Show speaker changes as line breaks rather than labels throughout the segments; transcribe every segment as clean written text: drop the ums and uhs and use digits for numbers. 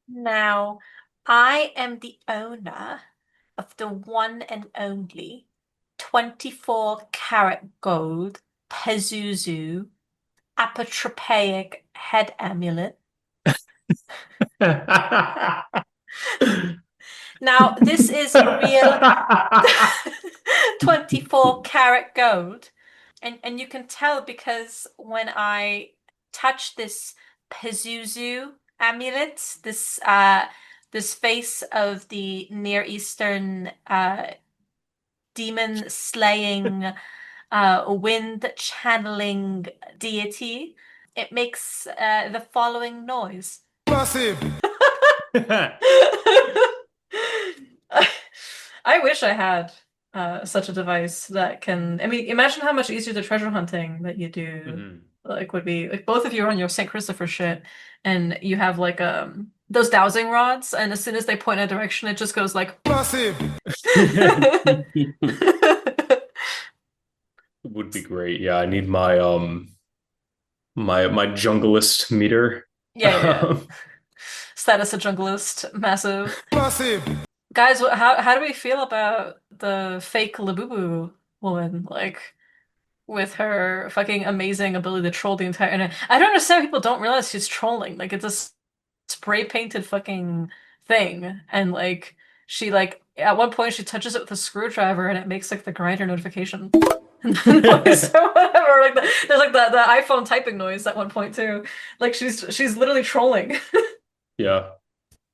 Now, I am the owner of the one and only 24 karat gold Pazuzu apotropaic head amulet. Now, this is real 24 karat gold. And you can tell because when I touch this Pazuzu amulet, this face of the Near Eastern demon slaying wind channeling deity, it makes the following noise.
Massive.
I wish I had such a device that can. I mean, imagine how much easier the treasure hunting that you do
Mhm.
like would be. Like both of you are on your St. Christopher shit, and you have like those dowsing rods, and as soon as they point in a direction, it just goes like.
Massive.
Would be great. Yeah, I need my junglist meter.
Yeah, yeah. Status of junglist, massive.
Massive.
Guys, how do we feel about the fake Labubu woman? Like with her fucking amazing ability to troll the entire internet. I don't understand how people don't realize she's trolling. Like it's a spray painted fucking thing. And like she like at one point she touches it with a screwdriver and it makes like the grinder notification. And the noise or whatever. Like there's like the iPhone typing noise at one point too. Like she's literally trolling.
Yeah.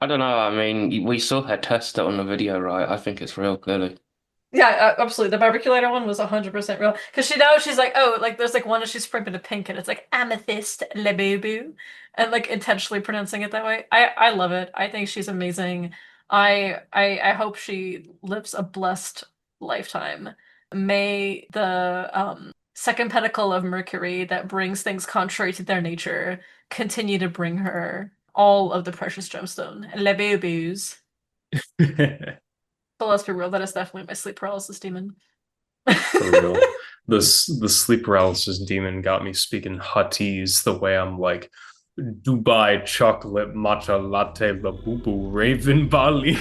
I don't know. I mean, we saw her test it on the video, right? I think it's real, clearly.
Yeah, absolutely. The barbiculator one was 100% real. Because she knows she's like, oh, like there's like one that she's printed to pink and it's like amethyst lebubu. And like intentionally pronouncing it that way. I love it. I think she's amazing. I hope she lives a blessed lifetime. May the second pentacle of Mercury that brings things contrary to their nature continue to bring her all of the precious gemstone. Lebubus. But let's be real, that is definitely my sleep paralysis demon.
For real. The sleep paralysis demon got me speaking Huttese the way I'm like Dubai chocolate matcha latte labubu raven Bali.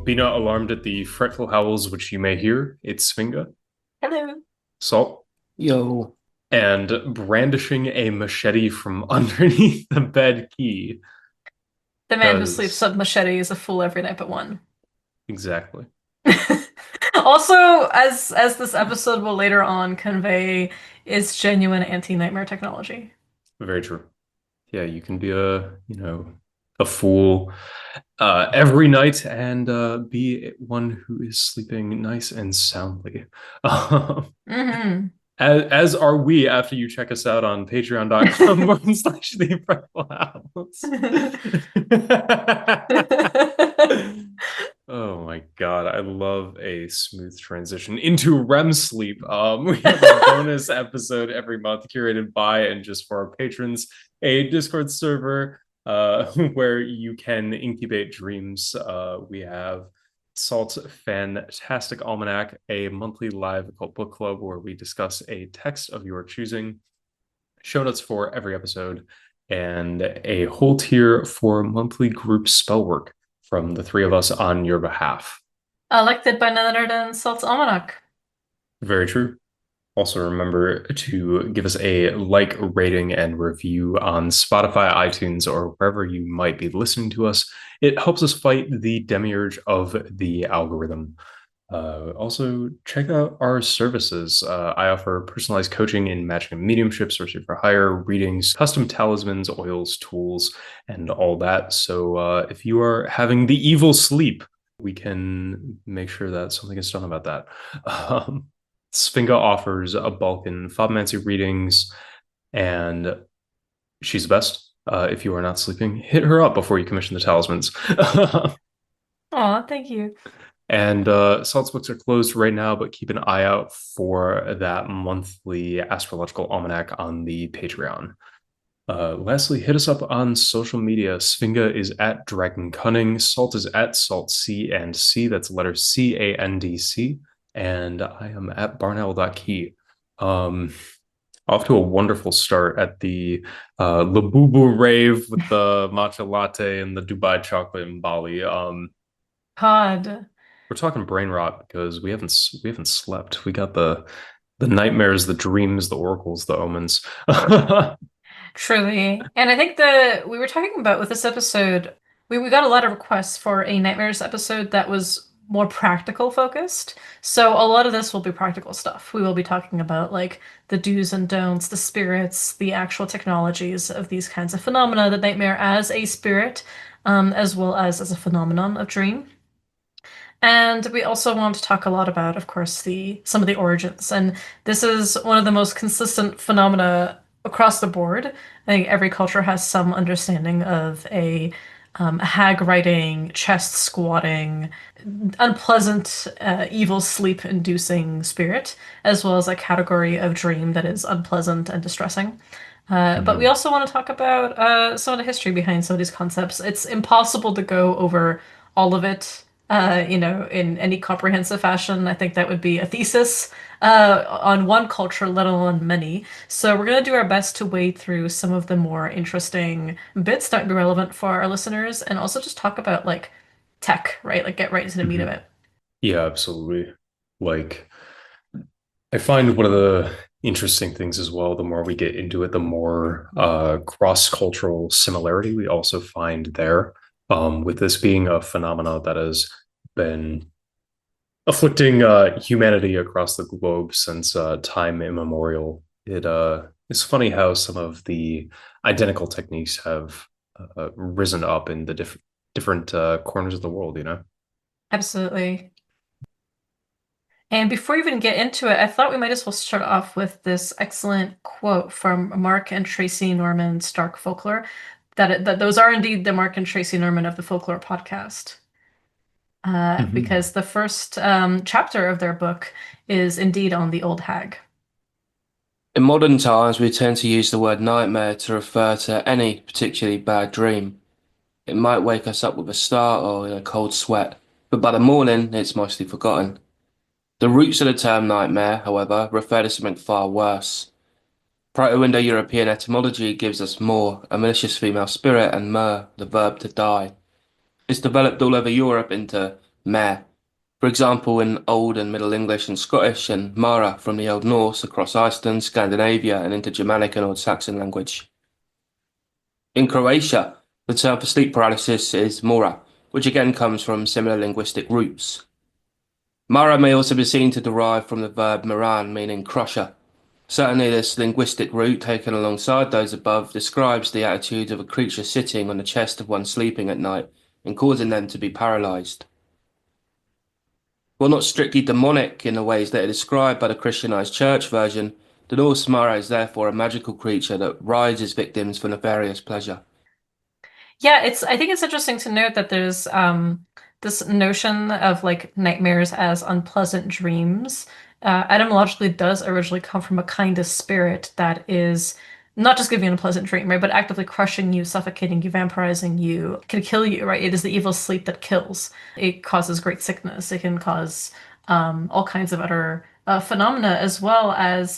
Be not alarmed at the fretful howls which you may hear. It's Sfinga,
Hello.
Salt,
Yo.
and brandishing a machete from underneath the bed key.
The man who sleeps with machete is a fool every night but one.
Exactly.
Also, as this episode will later on convey, is genuine anti-nightmare technology.
Very true. Yeah, you can be a fool every night and be one who is sleeping nice and soundly.
Mm-hmm.
As are we after you check us out on patreon.com/slash the fretful Oh my God, I love a smooth transition into REM sleep. We have a bonus episode every month curated by and just for our patrons, a Discord server where you can incubate dreams. We have Salt's Fantastic Almanac, a monthly live occult book club where we discuss a text of your choosing, show notes for every episode, and a whole tier for monthly group spell work from the three of us on your behalf.
Elected by none other than Salt's Almanac.
Very true. Also, remember to give us a like, rating, and review on Spotify, iTunes, or wherever you might be listening to us. It helps us fight the demiurge of the algorithm. Also, check out our services. I offer personalized coaching in magic and mediumship, sorcery for hire, readings, custom talismans, oils, tools, and all that. So, if you are having the evil sleep, we can make sure that something is done about that. Um, Sfinga offers a bulk in Fobomancy readings, and she's the best. If you are not sleeping, hit her up before you commission the talismans.
Aw, thank you.
And Salt's books are closed right now, but keep an eye out for that monthly astrological almanac on the Patreon. Lastly, hit us up on social media. Sfinga is at Dragon Cunning. Salt is at Salt C and C. That's letter CANDC. And I am at barnowl.key. Off to a wonderful start at the Labubu rave with the matcha latte and the Dubai chocolate in Bali.
Pod.
We're talking brain rot because we haven't slept. We got the nightmares, the dreams, the oracles, the omens.
Truly. And I think that we were talking about with this episode, we got a lot of requests for a Nightmares episode that was more practical focused. So a lot of this will be practical stuff. We will be talking about like the do's and don'ts, the spirits, the actual technologies of these kinds of phenomena, the nightmare as a spirit, as well as a phenomenon of dream. And we also want to talk a lot about, of course, the some of the origins. And this is one of the most consistent phenomena across the board. I think every culture has some understanding of a hag riding, chest squatting, unpleasant, evil sleep-inducing spirit, as well as a category of dream that is unpleasant and distressing. But we
Mhm.
also want to talk about some of the history behind some of these concepts. It's impossible to go over all of it, in any comprehensive fashion. I think that would be a thesis on one culture, let alone many. So we're going to do our best to wade through some of the more interesting bits that would be relevant for our listeners, and also just talk about like tech, right? Like get right into the meat of
Mhm.
it.
Yeah, absolutely. Like, I find one of the interesting things as well, the more we get into it, the more cross-cultural similarity we also find there. With this being a phenomena that has been afflicting humanity across the globe since time immemorial. It's funny how some of the identical techniques have risen up in the different corners of the world. You know.
Absolutely. And before we even get into it, I thought we might as well start off with this excellent quote from Mark and Tracy Norman Stark Folklore, that those are indeed the Mark and Tracy Norman of the Folklore podcast.
Mhm.
Because the first chapter of their book is indeed on the old hag.
In modern times, we tend to use the word nightmare to refer to any particularly bad dream. It might wake us up with a start or in a cold sweat, but by the morning, it's mostly forgotten. The roots of the term nightmare, however, refer to something far worse. Proto-Indo-European etymology gives us more, a malicious female spirit, and mer, the verb to die. It's developed all over Europe into mare. For example, in Old and Middle English and Scottish, and mara from the Old Norse across Iceland, Scandinavia, and into Germanic and Old Saxon language. In Croatia, the term for sleep paralysis is mora, which again comes from similar linguistic roots. Mara may also be seen to derive from the verb maran, meaning crusher. Certainly, this linguistic root, taken alongside those above, describes the attitude of a creature sitting on the chest of one sleeping at night and causing them to be paralyzed. While not strictly demonic in the ways that are described by the Christianized church version, the Norse Mara is therefore a magical creature that rides its victims for nefarious pleasure.
Yeah, I think it's interesting to note that there's this notion of like nightmares as unpleasant dreams. Etymologically does originally come from a kind of spirit that is not just giving you an unpleasant dream, right, but actively crushing you, suffocating you, vampirizing you, can kill you, right? It is the evil sleep that kills. It causes great sickness. It can cause all kinds of other phenomena, as well as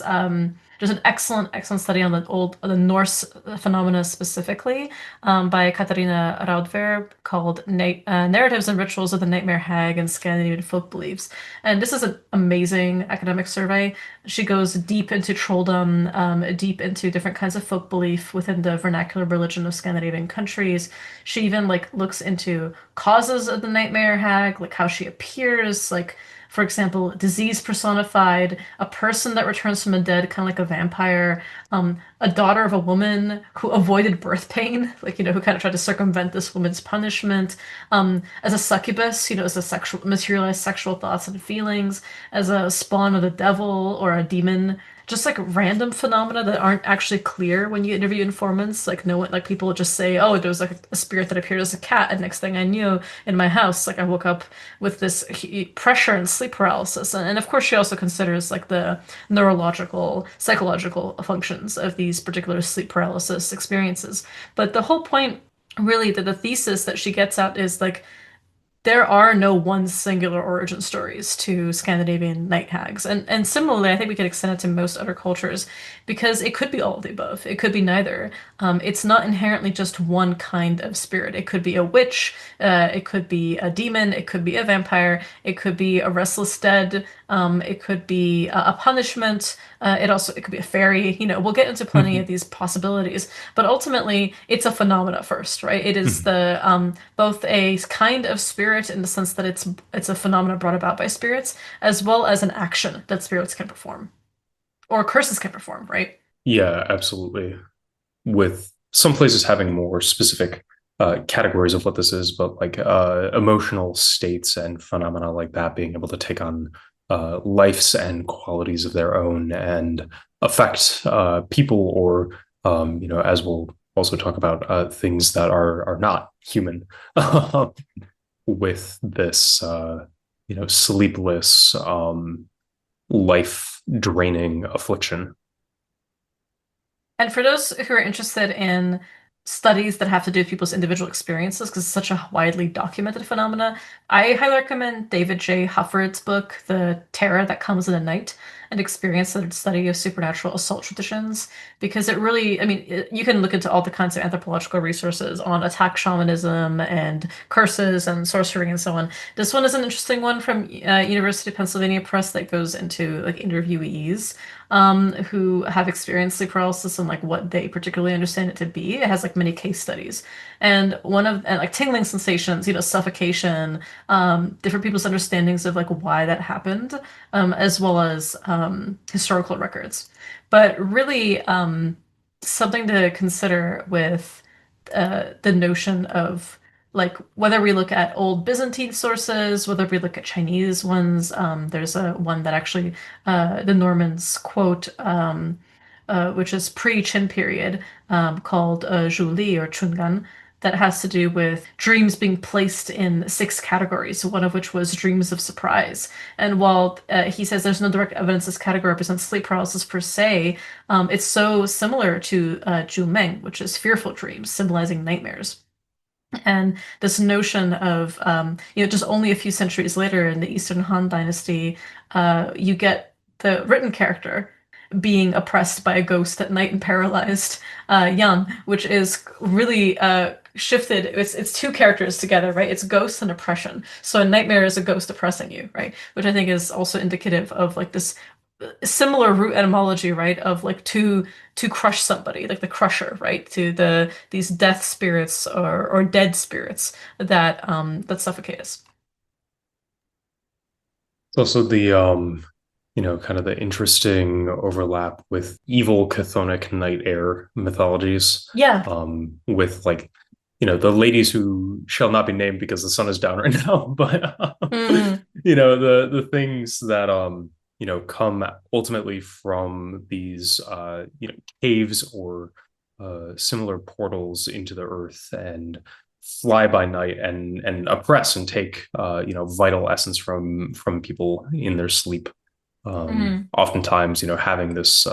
there's an excellent study on the Norse phenomena specifically by Katarina Raudver called Narratives and Rituals of the Night-Mare Hag and Scandinavian Folk Beliefs. And this is an amazing academic survey. She goes deep into trolldom, deep into different kinds of folk belief within the vernacular religion of Scandinavian countries. She even like looks into causes of the Nightmare Hag, like how she appears, like For example, disease personified, a person that returns from the dead, kind of like a vampire, a daughter of a woman who avoided birth pain, like, who kind of tried to circumvent this woman's punishment, as a succubus, as a sexual, materialized sexual thoughts and feelings, as a spawn of the devil or a demon, just like random phenomena that aren't actually clear when you interview informants. Like no one, like people just say, "Oh, there was like a spirit that appeared as a cat," and next thing I knew, in my house, like I woke up with this pressure and sleep paralysis. And of course, she also considers like the neurological, psychological functions of these particular sleep paralysis experiences. But the whole point, really, that the thesis that she gets at is like there are no one singular origin stories to Scandinavian night hags. And similarly, I think we could extend it to most other cultures because it could be all of the above. It could be neither. It's not inherently just one kind of spirit. It could be a witch, it could be a demon, it could be a vampire, it could be a restless dead, it could be a punishment. It could be a fairy. We'll get into plenty of these possibilities, but ultimately, it's a phenomena first, right? It is the both a kind of spirit in the sense that it's a phenomena brought about by spirits, as well as an action that spirits can perform or curses can perform, right?
Yeah, absolutely. With some places having more specific categories of what this is, but like emotional states and phenomena like that being able to take on lives and qualities of their own and affect people or, as we'll also talk about, things that are not human with this, sleepless, life draining affliction.
And for those who are interested in studies that have to do with people's individual experiences, because it's such a widely documented phenomena, I highly recommend David J. Hufford's book, The Terror That Comes in the Night, an experience-centered study of supernatural occult traditions, because it really, I mean, you can look into all the kinds of anthropological resources on attack shamanism and curses and sorcery and so on. This one is an interesting one from University of Pennsylvania Press that goes into like interviewees who have experienced sleep paralysis and like what they particularly understand it to be. It has like many case studies, and like tingling sensations, suffocation, different people's understandings of like why that happened, as well as historical records. But really, something to consider with the notion of like whether we look at old Byzantine sources, whether we look at Chinese ones. There's a one that actually the Normans quote, which is pre-Qin period, called Zhuli or Chungan, that has to do with dreams being placed in six categories, one of which was dreams of surprise. And while he says there's no direct evidence this category represents sleep paralysis per se, it's so similar to Meng, which is fearful dreams, symbolizing nightmares. And this notion of, just only a few centuries later in the Eastern Han Dynasty, you get the written character being oppressed by a ghost at night and paralyzed young, which is really shifted. It's two characters together, right? It's ghost and oppression. So a nightmare is a ghost oppressing you, right? Which I think is also indicative of like this similar root etymology, right? Of like to crush somebody, like the crusher, right? To these death spirits or dead spirits that suffocate us.
It's also the kind of the interesting overlap with evil chthonic night air mythologies,
Yeah.
with like, the ladies who shall not be named because the sun is down right now, but
Mm.
the things that come ultimately from these caves or similar portals into the earth and fly by night and oppress and take vital essence from people in their sleep,
Mm.
oftentimes having this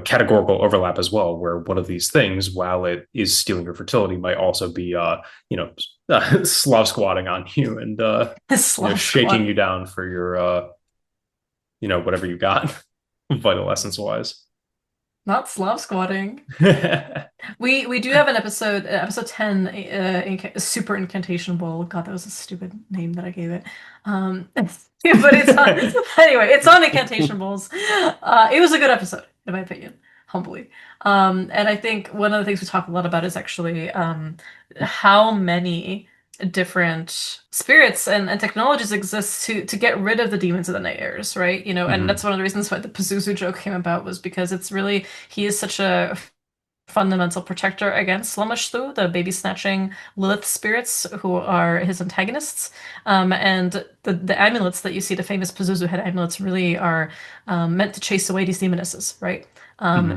categorical overlap as well, where one of these things, while it is stealing your fertility, might also be slav squatting on you and
Slav
shaking
squat.
you down for your whatever you got vital essence wise.
Not Slav squatting. We do have an episode, episode 10, Super Incantation Bowl. God, that was a stupid name that I gave it. But it's on, anyway, it's on Incantation Bowls. It was a good episode, in my opinion, humbly. And I think one of the things we talk a lot about is actually how many different spirits and technologies exist to get rid of the demons of the night airs, right? You know, and that's one of the reasons why the Pazuzu joke came about, was because it's really, he is such a fundamental protector against Lamashtu, the baby snatching Lilith spirits who are his antagonists. And the amulets that you see, the famous Pazuzu head amulets, really are meant to chase away these demonesses, right?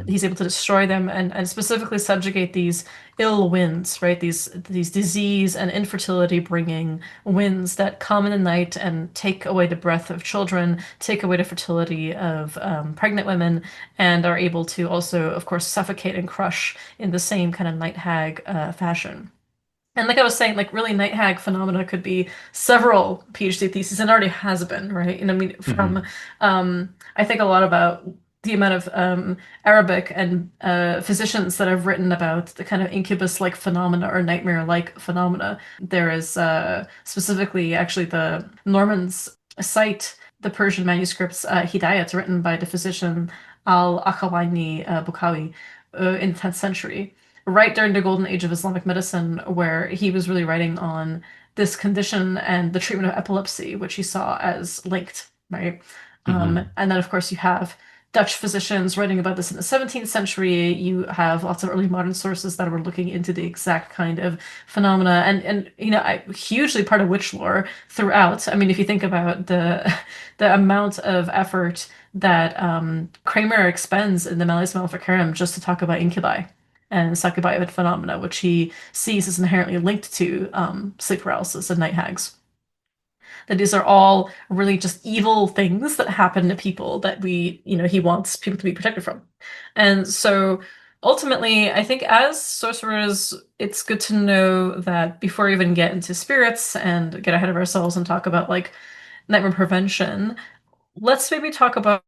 He's able to destroy them and specifically subjugate these ill winds, right? These disease and infertility bringing winds that come in the night and take away the breath of children, take away the fertility of pregnant women, and are able to also, of course, suffocate and crush in the same kind of night hag fashion. And like I was saying, like really night hag phenomena could be several PhD theses and already has been, right? And I mean, from I think a lot about the amount of Arabic and physicians that have written about the kind of incubus-like phenomena or nightmare-like phenomena. There is specifically actually the Normans cite the Persian manuscripts Hidayat written by the physician Al-Akhawaini Bukawi in the 10th century, right during the golden age of Islamic medicine, where he was really writing on this condition and the treatment of epilepsy, which he saw as linked, right? And then, of course, you have Dutch physicians writing about this in the 17th century. You have lots of early modern sources that were looking into the exact kind of phenomena, and you know, hugely part of witch lore throughout. I mean, if you think about the amount of effort that Kramer expends in the Malleus Maleficarum just to talk about incubi and succubi phenomena, which he sees as inherently linked to sleep paralysis and night hags. That these are all really just evil things that happen to people that he wants people to be protected from. And so ultimately, I think as sorcerers, it's good to know that before we even get into spirits and get ahead of ourselves and talk about like nightmare prevention, let's maybe talk about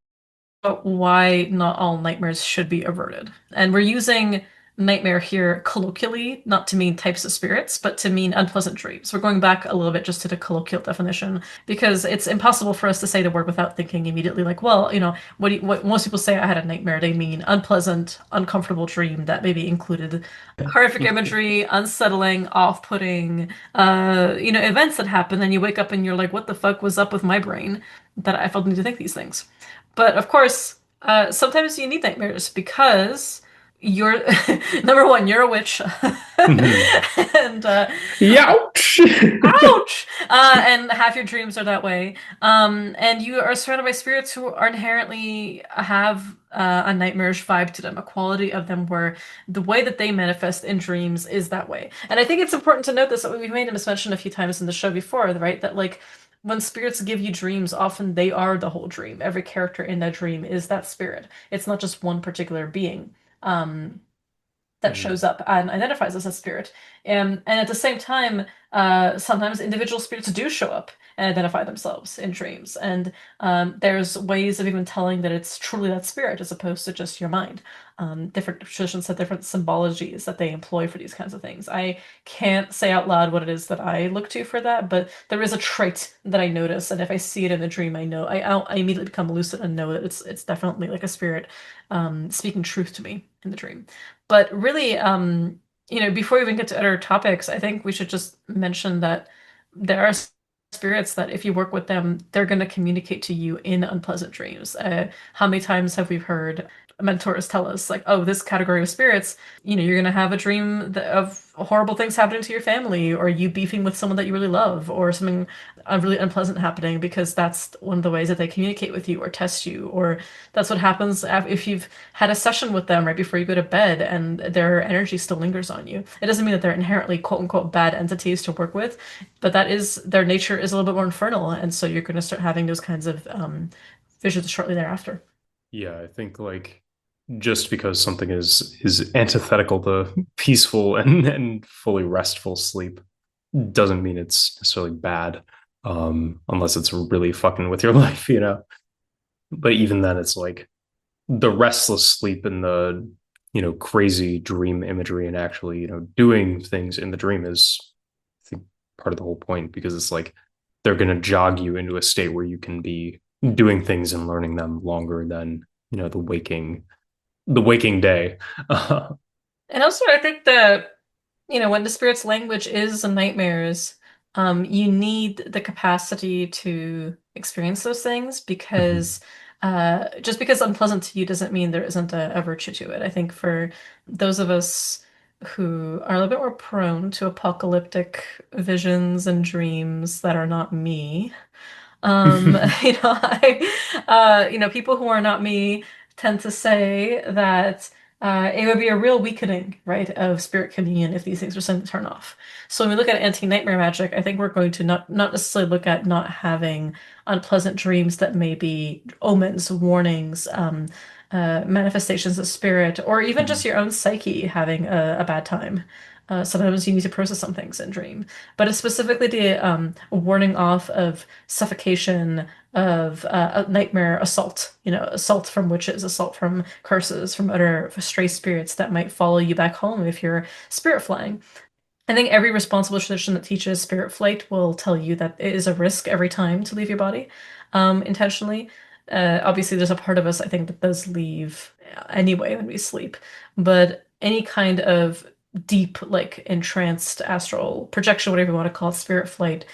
why not all nightmares should be averted. And we're using nightmare here colloquially, not to mean types of spirits, but to mean unpleasant dreams. We're going back a little bit just to the colloquial definition, because it's impossible for us to say the word without thinking immediately like, well, you know, what most people say I had a nightmare, they mean unpleasant, uncomfortable dream that maybe included horrific imagery, unsettling, off-putting, events that happen, and you wake up and you're like, what the fuck was up with my brain that I felt the need to think these things? But of course, sometimes you need nightmares because you're number one, you're a witch, and
Ouch!
ouch, and half your dreams are that way. And you are surrounded by spirits who are inherently have a nightmarish vibe to them, a quality of them where the way that they manifest in dreams is that way. And I think it's important to note this, that we've made this mention a few times in the show before, right? That like when spirits give you dreams, often they are the whole dream. Every character in that dream is that spirit. It's not just one particular being that shows up and identifies as a spirit. And at the same time, sometimes individual spirits do show up and identify themselves in dreams. And there's ways of even telling that it's truly that spirit as opposed to just your mind. Different traditions have different symbologies that they employ for these kinds of things. I can't say out loud what it is that I look to for that, but there is a trait that I notice, and if I see it in a dream, I know I immediately become lucid and know that it's definitely like a spirit speaking truth to me in the dream. But really, before we even get to other topics, I think we should just mention that there are spirits that if you work with them, they're going to communicate to you in unpleasant dreams. How many times have we heard mentors tell us like, oh, this category of spirits, you're going to have a dream of horrible things happening to your family, or you beefing with someone that you really love, or something really unpleasant happening, because that's one of the ways that they communicate with you or test you, or that's what happens if you've had a session with them right before you go to bed and their energy still lingers on you. It doesn't mean that they're inherently quote unquote bad entities to work with, but that is their nature is a little bit more infernal, and so you're going to start having those kinds of visions shortly thereafter.
Yeah, I think like just because something is antithetical to peaceful and fully restful sleep doesn't mean it's necessarily bad, unless it's really fucking with your life, But even then, it's like the restless sleep and the crazy dream imagery and actually doing things in the dream is, I think, part of the whole point, because it's like they're going to jog you into a state where you can be doing things and learning them longer than the waking day.
And also, I think that when the spirit's language is nightmares, You need the capacity to experience those things
Mhm.
because just because unpleasant to you doesn't mean there isn't a virtue to it. I think for those of us who are a little bit more prone to apocalyptic visions and dreams that are not me, you know, people who are not me tend to say that it would be a real weakening, right, of spirit communion if these things were suddenly turn off. So when we look at anti-nightmare magic, I think we're going to not necessarily look at not having unpleasant dreams that may be omens, warnings, manifestations of spirit, or even just
Mhm.
your own psyche having a bad time. Sometimes you need to process some things in dream, but it's specifically the warning off of suffocation, of a nightmare assault, assault from witches, assault from curses, from other stray spirits that might follow you back home if you're spirit flying. I think every responsible tradition that teaches spirit flight will tell you that it is a risk every time to leave your body, intentionally. Obviously, there's a part of us, I think, that does leave anyway when we sleep, but any kind of deep, like entranced astral projection, whatever you want to call it, spirit flight,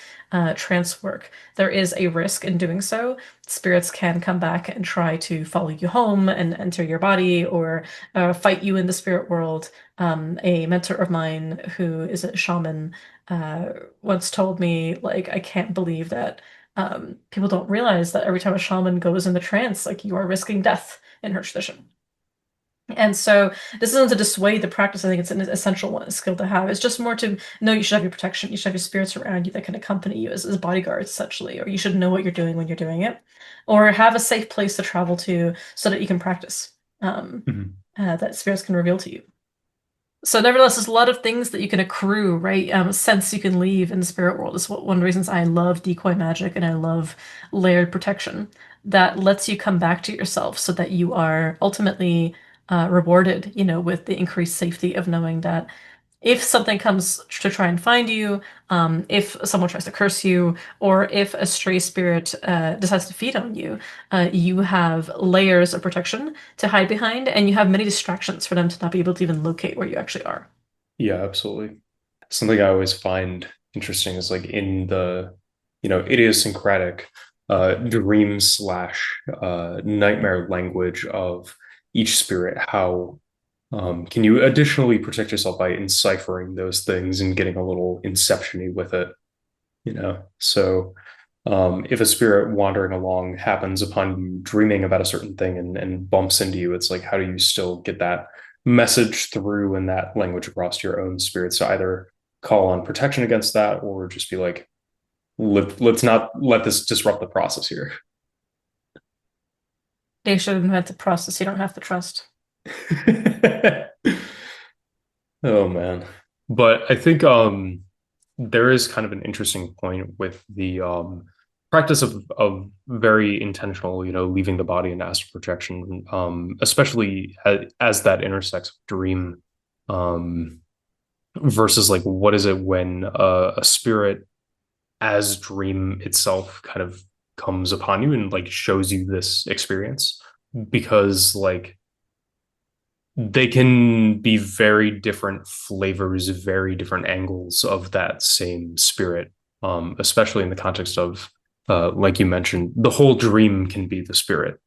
trance work, there is a risk in doing so. Spirits can come back and try to follow you home and enter your body or fight you in the spirit world. A mentor of mine who is a shaman uh, once told me, like, I can't believe that people don't realize that every time a shaman goes in the trance, like, you are risking death in her tradition. And so this isn't to dissuade the practice. I think it's an essential one, a skill to have. It's just more to know you should have your protection. You should have your spirits around you that can accompany you as bodyguards, essentially, or you should know what you're doing when you're doing it, or have a safe place to travel to so that you can practice,
Mhm.
that spirits can reveal to you. So nevertheless, there's a lot of things that you can accrue, right? Sense you can leave in the spirit world is one of the reasons I love decoy magic and I love layered protection that lets you come back to yourself so that you are ultimately rewarded, with the increased safety of knowing that if something comes to try and find you, if someone tries to curse you, or if a stray spirit decides to feed on you, you have layers of protection to hide behind, and you have many distractions for them to not be able to even locate where you actually are.
Yeah, absolutely. Something I always find interesting is like in the, idiosyncratic dream slash nightmare language of each spirit, how can you additionally protect yourself by enciphering those things and getting a little inception-y with it, So if a spirit wandering along happens upon you dreaming about a certain thing and bumps into you, it's like, how do you still get that message through in that language across to your own spirit? So either call on protection against that or just be like, let's not let this disrupt the process here.
They should invent a process you don't have to trust.
Oh man. But I think there is kind of an interesting point with the practice of very intentional, leaving the body and astral projection, especially as that intersects with dream, um, versus like what is it when a spirit as dream itself kind of comes upon you and like shows you this experience because like they can be very different flavors, very different angles of that same spirit, especially in the context of, like you mentioned, the whole dream can be the spirit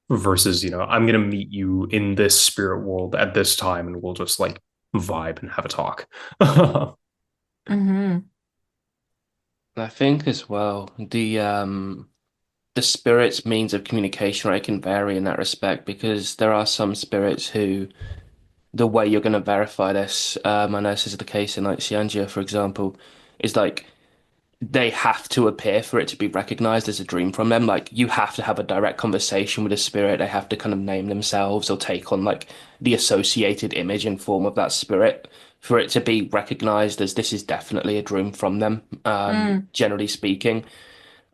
versus, I'm going to meet you in this spirit world at this time and we'll just like vibe and have a talk.
Hmm.
I think as well the spirit's means of communication rate can vary in that respect because there are some spirits who the way you're going to verify this, I know this is the case in like Xianjia, for example, is like they have to appear for it to be recognized as a dream from them. Like you have to have a direct conversation with a spirit. They have to kind of name themselves or take on like the associated image and form of that spirit for it to be recognized as this is definitely a dream from them,
Mm.
generally speaking.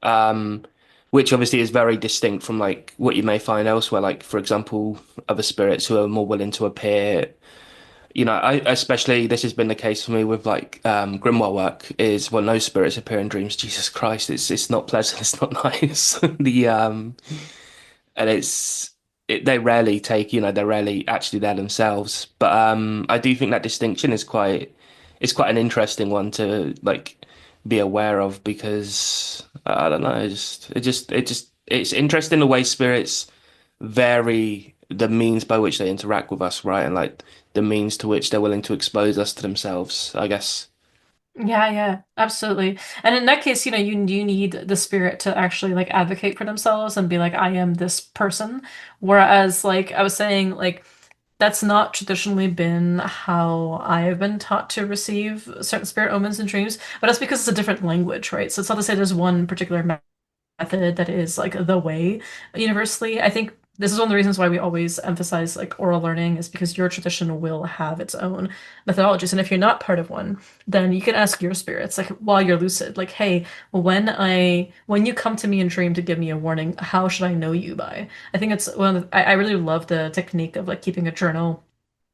Um, which obviously is very distinct from like what you may find elsewhere. Like, for example, other spirits who are more willing to appear I especially this has been the case for me with like grimoire work is when those spirits appear in dreams. Jesus Christ, it's not pleasant. It's not nice. And they rarely take they're rarely actually there themselves. But I do think that distinction is quite it's quite an interesting one to like be aware of because I don't know, it's interesting the way spirits vary the means by which they interact with us, right? And like the means to which they're willing to expose us to themselves, I guess.
Yeah, yeah, absolutely. And in that case, you need the spirit to actually like advocate for themselves and be like, I am this person. Whereas, like I was saying, like that's not traditionally been how I have been taught to receive certain spirit omens and dreams, but that's because it's a different language, right? So it's not to say there's one particular method that is like the way universally. I think this is one of the reasons why we always emphasize like oral learning is because your tradition will have its own methodologies. And if you're not part of one, then you can ask your spirits, like while you're lucid, like, hey, when you come to me in dream to give me a warning, how should I know you by? I think it's one of I really love the technique of like keeping a journal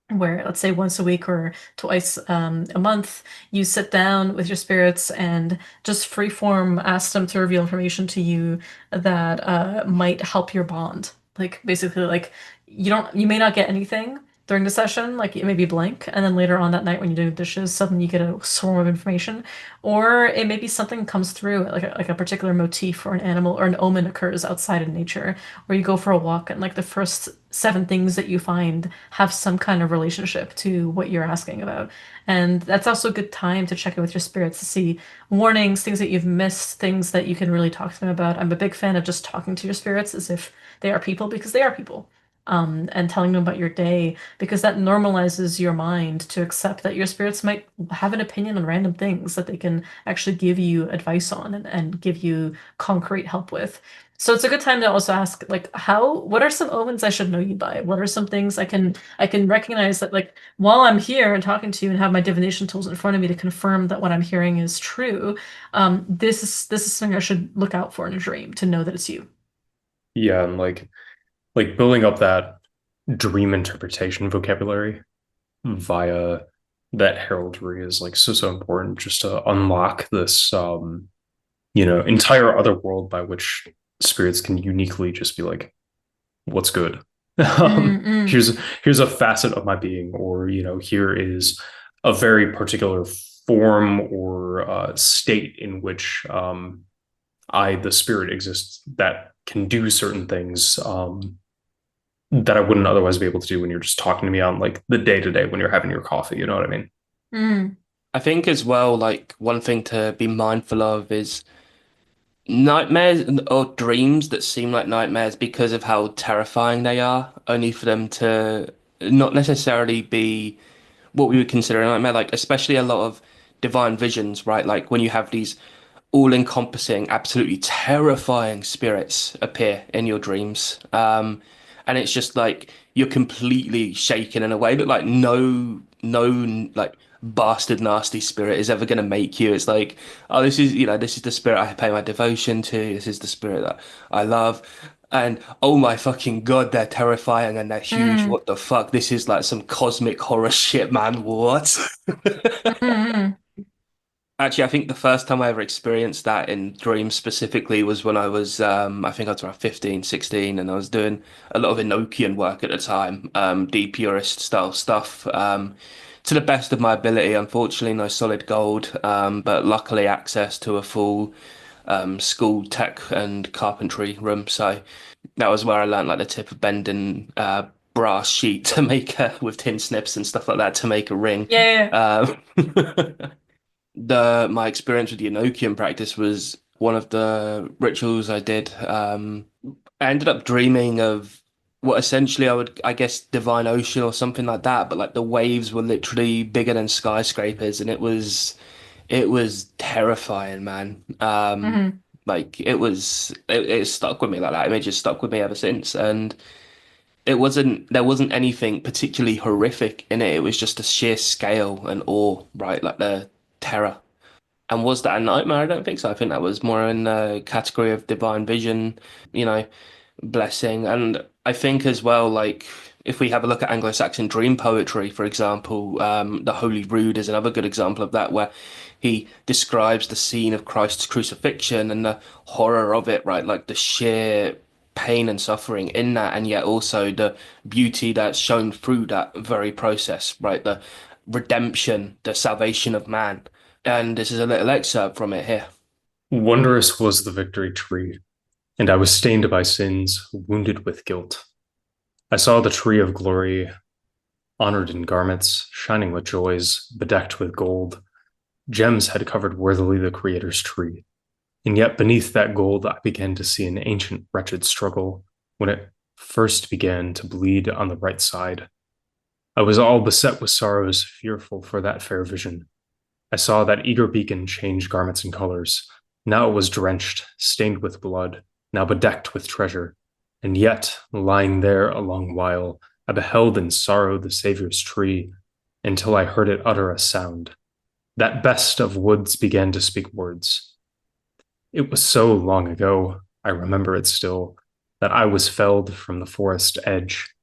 where let's say once a week or twice a month you sit down with your spirits and just free form ask them to reveal information to you that might help your bond, like basically like you may not get anything during the session, like it may be blank, and then later on that night when you do the dishes suddenly you get a swarm of information, or it may be something comes through like a particular motif or an animal or an omen occurs outside of nature, where you go for a walk and like the first seven things that you find have some kind of relationship to what you're asking about. And that's also a good time to check in with your spirits to see warnings, things that you've missed, things that you can really talk to them about. I'm a big fan of just talking to your spirits as if they are people because they are people. And telling them about your day because that normalizes your mind to accept that your spirits might have an opinion on random things that they can actually give you advice on and give you concrete help with. So it's a good time to also ask, like, what are some omens I should know you by? What are some things I can recognize that, like, while I'm here and talking to you and have my divination tools in front of me to confirm that what I'm hearing is true, this is something I should look out for in a dream to know that it's you.
Yeah, and like building up that dream interpretation vocabulary via that heraldry is like so important just to unlock this entire other world by which spirits can uniquely just be like, what's good? um
Mm-mm.
here's a facet of my being, or here is a very particular form or state in which I, the spirit, exists that can do certain things that I wouldn't otherwise be able to do when you're just talking to me on like the day to day when you're having your coffee. You know what I mean?
Mm.
I think as well, like one thing to be mindful of is nightmares or dreams that seem like nightmares because of how terrifying they are, only for them to not necessarily be what we would consider a nightmare, like especially a lot of divine visions, right? Like when you have these all-encompassing, absolutely terrifying spirits appear in your dreams. And it's just like you're completely shaken in a way that like no like bastard nasty spirit is ever going to make you. It's like, oh, this is the spirit I pay my devotion to. This is the spirit that I love. And oh my fucking God, they're terrifying and they're huge.
Mm.
What the fuck? This is like some cosmic horror shit, man. What?
Mm.
Actually, I think the first time I ever experienced that in dreams specifically was when I was, I think I was around 15, 16, and I was doing a lot of Enochian work at the time, deep purist style stuff, to the best of my ability. Unfortunately, no solid gold, but luckily access to a full, school tech and carpentry room. So that was where I learned like the tip of bending, brass sheet to make with tin snips and stuff like that to make a ring.
Yeah, yeah, yeah.
Um, the my experience with the Enochian practice was one of the rituals I did. I ended up dreaming of what essentially I guess, divine ocean or something like that, but like the waves were literally bigger than skyscrapers, and it was terrifying, man.
Mhm.
Like it stuck with me like that. Image has stuck with me ever since, and there wasn't anything particularly horrific in it. It was just the sheer scale and awe, right? Like the terror. And was that a nightmare? I don't think so. I think that was more in the category of divine vision, you know, blessing. And I think as well, like if we have a look at Anglo-Saxon dream poetry, for example, the Holy Rood is another good example of that, where he describes the scene of Christ's crucifixion and the horror of it, right? Like the sheer pain and suffering in that, and yet also the beauty that's shown through that very process, right? The redemption, the salvation of man. And this is a little excerpt from it here.
Wondrous was the victory tree, and I was stained by sins, wounded with guilt. I saw the tree of glory, honored in garments, shining with joys, bedecked with gold. Gems had covered worthily the Creator's tree. And yet beneath that gold, I began to see an ancient, wretched struggle when it first began to bleed on the right side. I was all beset with sorrows, fearful for that fair vision. I saw that eager beacon change garments and colors. Now it was drenched, stained with blood, now bedecked with treasure. And yet, lying there a long while, I beheld in sorrow the Saviour's tree until I heard it utter a sound. That best of woods began to speak words. It was so long ago, I remember it still, that I was felled from the forest edge,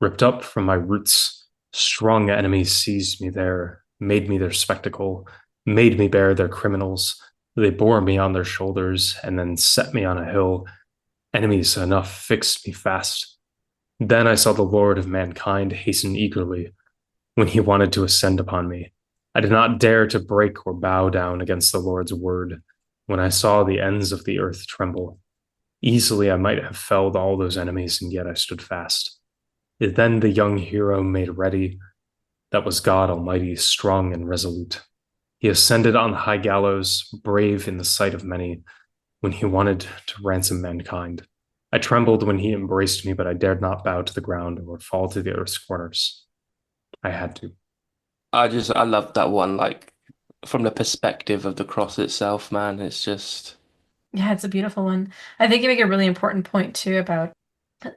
ripped up from my roots. Strong enemies seized me there, made me their spectacle, made me bear their criminals. They bore me on their shoulders and then set me on a hill. Enemies enough fixed me fast. Then I saw the Lord of mankind hasten eagerly when he wanted to ascend upon me. I did not dare to break or bow down against the Lord's word when I saw the ends of the earth tremble. Easily I might have felled all those enemies, and yet I stood fast. Then the young hero made ready. That was God Almighty, strong and resolute. He ascended on the high gallows, brave in the sight of many, when he wanted to ransom mankind. I trembled when he embraced me, but I dared not bow to the ground or fall to the earth's corners. I had to.
I love that one, like from the perspective of the cross itself, man. It's just
Yeah, it's a beautiful one. I think you make a really important point too about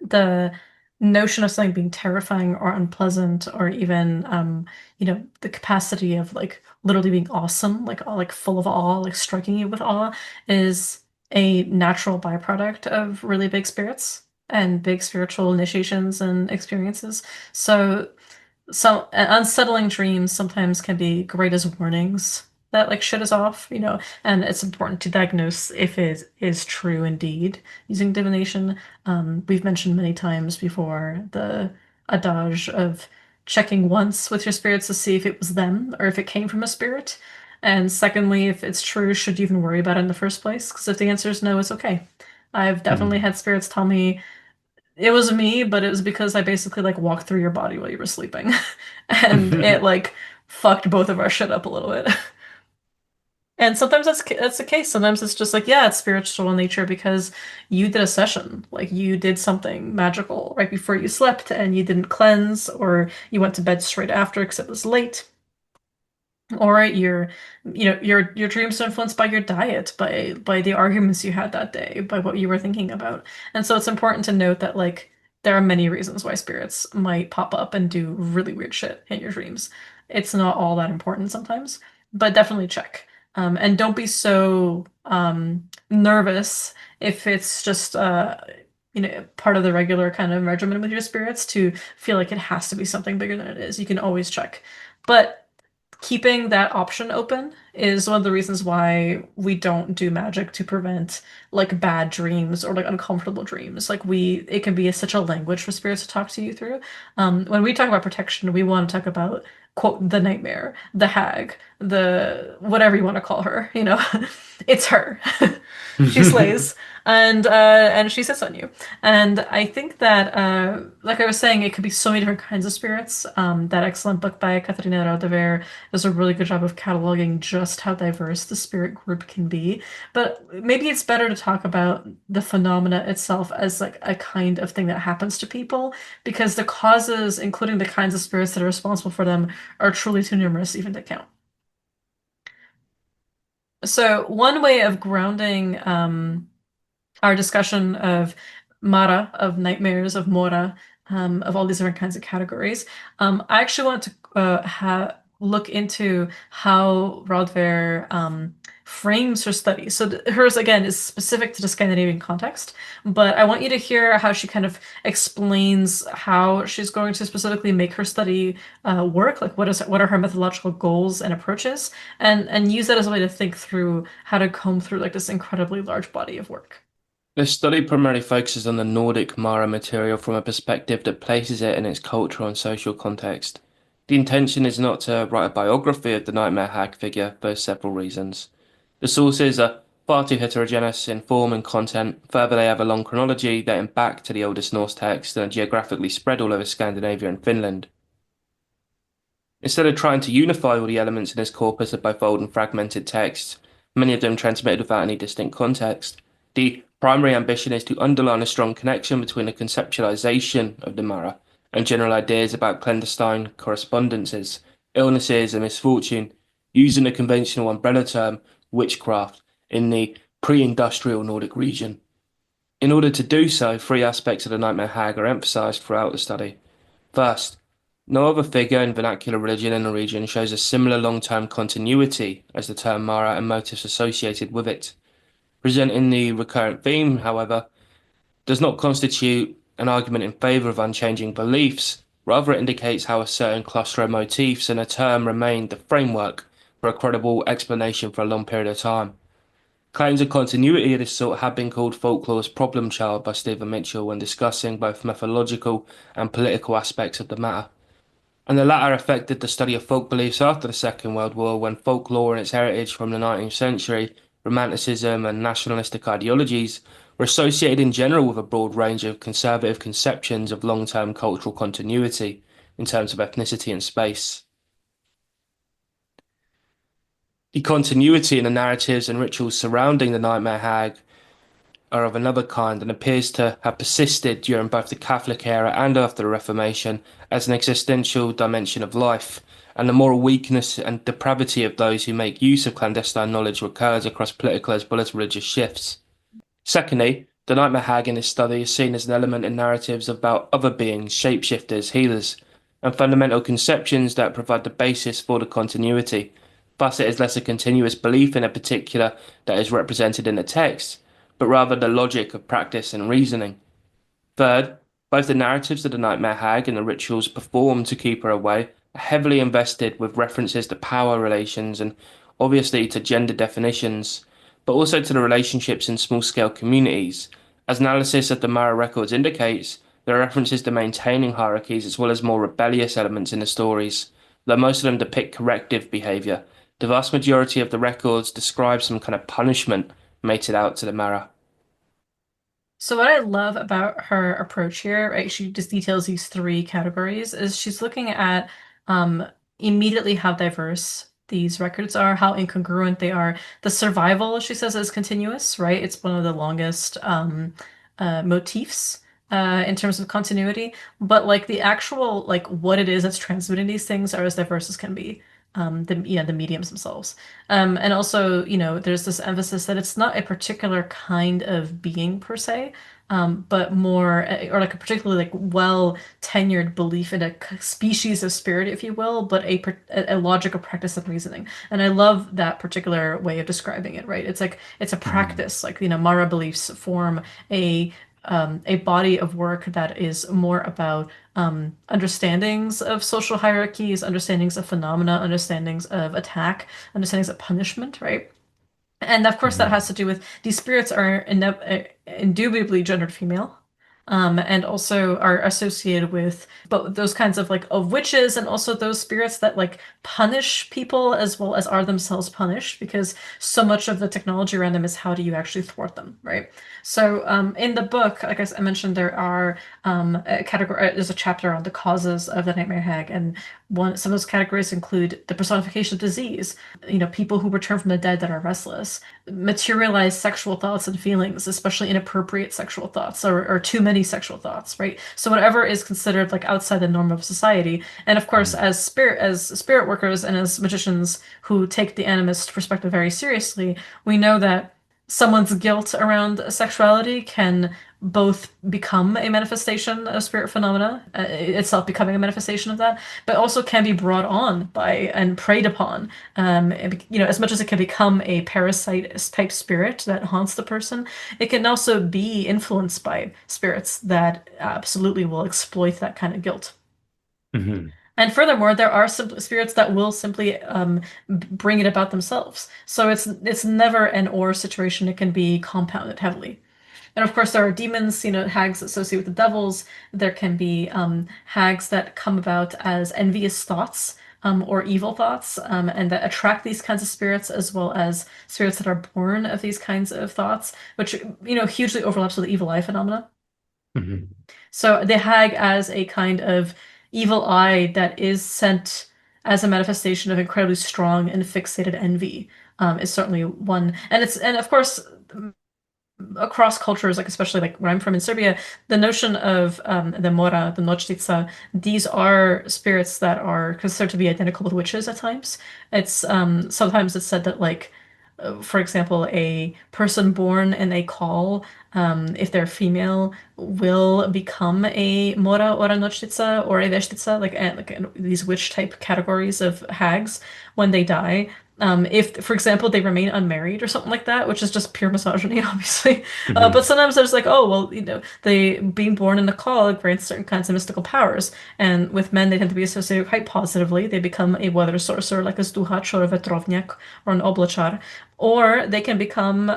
the notion of something being terrifying or unpleasant or even the capacity of like literally being awesome, like all like full of awe, like striking you with awe is a natural byproduct of really big spirits and big spiritual initiations and experiences. So unsettling dreams sometimes can be great as warnings that like shit is off, and it's important to diagnose if it is true indeed using divination. We've mentioned many times before the adage of checking once with your spirits to see if it was them or if it came from a spirit. And secondly, if it's true, should you even worry about it in the first place? Because if the answer is no, it's okay. I've definitely
Hmm.
had spirits tell me it was me, but it was because I basically like walked through your body while you were sleeping. And it like fucked both of our shit up a little bit. And sometimes that's the case. Sometimes it's just like, yeah, it's spiritual in nature because you did a session. Like you did something magical right before you slept and you didn't cleanse, or you went to bed straight after because it was late. Or your dreams are influenced by your diet, by the arguments you had that day, by what you were thinking about. And so it's important to note that like there are many reasons why spirits might pop up and do really weird shit in your dreams. It's not all that important sometimes, but definitely check. And don't be so nervous if it's just part of the regular kind of regimen with your spirits to feel like it has to be something bigger than it is. You can always check. But keeping that option open is one of the reasons why we don't do magic to prevent like bad dreams or like uncomfortable dreams. Like it can be such a language for spirits to talk to you through. When we talk about protection, we want to talk about quote the nightmare, the hag, the whatever you want to call her. It's her. She slays, and she sits on you. And I think that, like I was saying, it could be so many different kinds of spirits. That excellent book by Katarina Rodever does a really good job of cataloging just how diverse the spirit group can be. But maybe it's better to talk about the phenomena itself as like a kind of thing that happens to people, because the causes, including the kinds of spirits that are responsible for them, are truly too numerous even to count. So one way of grounding our discussion of Mara, of nightmares, of Mora, of all these different kinds of categories. I actually want to look into how Rodver frames her study. So hers, again, is specific to the Scandinavian context, but I want you to hear how she kind of explains how she's going to specifically make her study work, like what are her methodological goals and approaches, and use that as a way to think through how to comb through like this incredibly large body of work.
the study primarily focuses on the Nordic Mara material from a perspective that places it in its cultural and social context. The intention is not to write a biography of the Nightmare Hag figure for several reasons. The sources are far too heterogeneous in form and content. Further, they have a long chronology dating back to the oldest Norse text and are geographically spread all over Scandinavia and Finland. Instead of trying to unify all the elements in this corpus of both old and fragmented texts, many of them transmitted without any distinct context, the primary ambition is to underline a strong connection between the conceptualization of the Mara and general ideas about clandestine correspondences, illnesses, and misfortune, using the conventional umbrella term witchcraft in the pre-industrial Nordic region. In order to do so, three aspects of the Nightmare Hag are emphasized throughout the study. First, no other figure in vernacular religion in the region shows a similar long-term continuity as the term Mara and motifs associated with it. Presenting the recurrent theme, however, does not constitute an argument in favour of unchanging beliefs. Rather, it indicates how a certain cluster of motifs in a term remained the framework for a credible explanation for a long period of time. Claims of continuity of this sort have been called folklore's problem child by Stephen Mitchell when discussing both methodological and political aspects of the matter. And the latter affected the study of folk beliefs after the Second World War, when folklore and its heritage from the 19th century, Romanticism and nationalistic ideologies, were associated in general with a broad range of conservative conceptions of long-term cultural continuity in terms of ethnicity and space. The continuity in the narratives and rituals surrounding the Nightmare Hag are of another kind and appears to have persisted during both the Catholic era and after the Reformation as an existential dimension of life, and the moral weakness and depravity of those who make use of clandestine knowledge recurs across political as well as religious shifts. Secondly, the Nightmare Hag in this study is seen as an element in narratives about other beings, shapeshifters, healers, and fundamental conceptions that provide the basis for the continuity. Thus, it is less a continuous belief in a particular that is represented in the text, but rather the logic of practice and reasoning. Third, both the narratives of the Nightmare Hag and the rituals performed to keep her away are heavily invested with references to power relations and obviously to gender definitions, but also to the relationships in small-scale communities. As analysis of the Mara records indicates, there are references to maintaining hierarchies as well as more rebellious elements in the stories, though most of them depict corrective behaviour. The vast majority of the records describe some kind of punishment meted out to the Mara.
So what I love about her approach here, right, she just details these three categories, is she's looking at um, immediately how diverse these records are, how incongruent they are. The survival, she says, is continuous, right? It's one of the longest motifs in terms of continuity, but like the actual like what it is that's transmitting these things are as diverse as can be. The mediums themselves. And also, there's this emphasis that it's not a particular kind of being per se, but more, or like a particularly like well tenured belief in a species of spirit, if you will, but a logical practice of reasoning. And I love that particular way of describing it, right? It's like it's a practice, like Mara beliefs form a body of work that is more about understandings of social hierarchies, understandings of phenomena, understandings of attack, understandings of punishment, right? And of course, that has to do with these spirits are indubitably gendered female, and also are associated with both those kinds of like of witches and also those spirits that like punish people as well as are themselves punished because so much of the technology around them is how do you actually thwart them, right? So in the book, like I mentioned, there are a category. There's a chapter on the causes of the Nightmare Hag, and some of those categories include the personification of disease, people who return from the dead that are restless, materialized sexual thoughts and feelings, especially inappropriate sexual thoughts or too many sexual thoughts, right? So whatever is considered like outside the norm of society. And of course, as spirit workers and as magicians who take the animist perspective very seriously, we know that someone's guilt around sexuality can both become a manifestation of spirit phenomena, itself becoming a manifestation of that, but also can be brought on by and preyed upon. As much as it can become a parasite type spirit that haunts the person, it can also be influenced by spirits that absolutely will exploit that kind of guilt.
Mhm.
And furthermore, there are some spirits that will simply bring it about themselves. So it's never an or situation. It can be compounded heavily. And of course, there are demons, hags associated with the devils. There can be hags that come about as envious thoughts. Or evil thoughts, and that attract these kinds of spirits, as well as spirits that are born of these kinds of thoughts, which, hugely overlaps with the evil eye phenomena.
Mhm.
So the hag as a kind of evil eye that is sent as a manifestation of incredibly strong and fixated envy is certainly one. And of course across cultures, like especially like where I'm from in Serbia, the notion of the mora, the noćnica, these are spirits that are considered to be identical with witches at times. It's sometimes it's said that like for example, a person born in a call, if they're female, will become a mora or a noćnica or a veštica, these witch type categories of hags when they die. If, for example, they remain unmarried or something like that, which is just pure misogyny, obviously. But
Mhm.
sometimes there's like, oh, well, they being born in the call grants certain kinds of mystical powers. And with men, they tend to be associated quite positively. They become a weather sorcerer, like a zduhacz or a vetrovniak or an oblachar. Or they can become,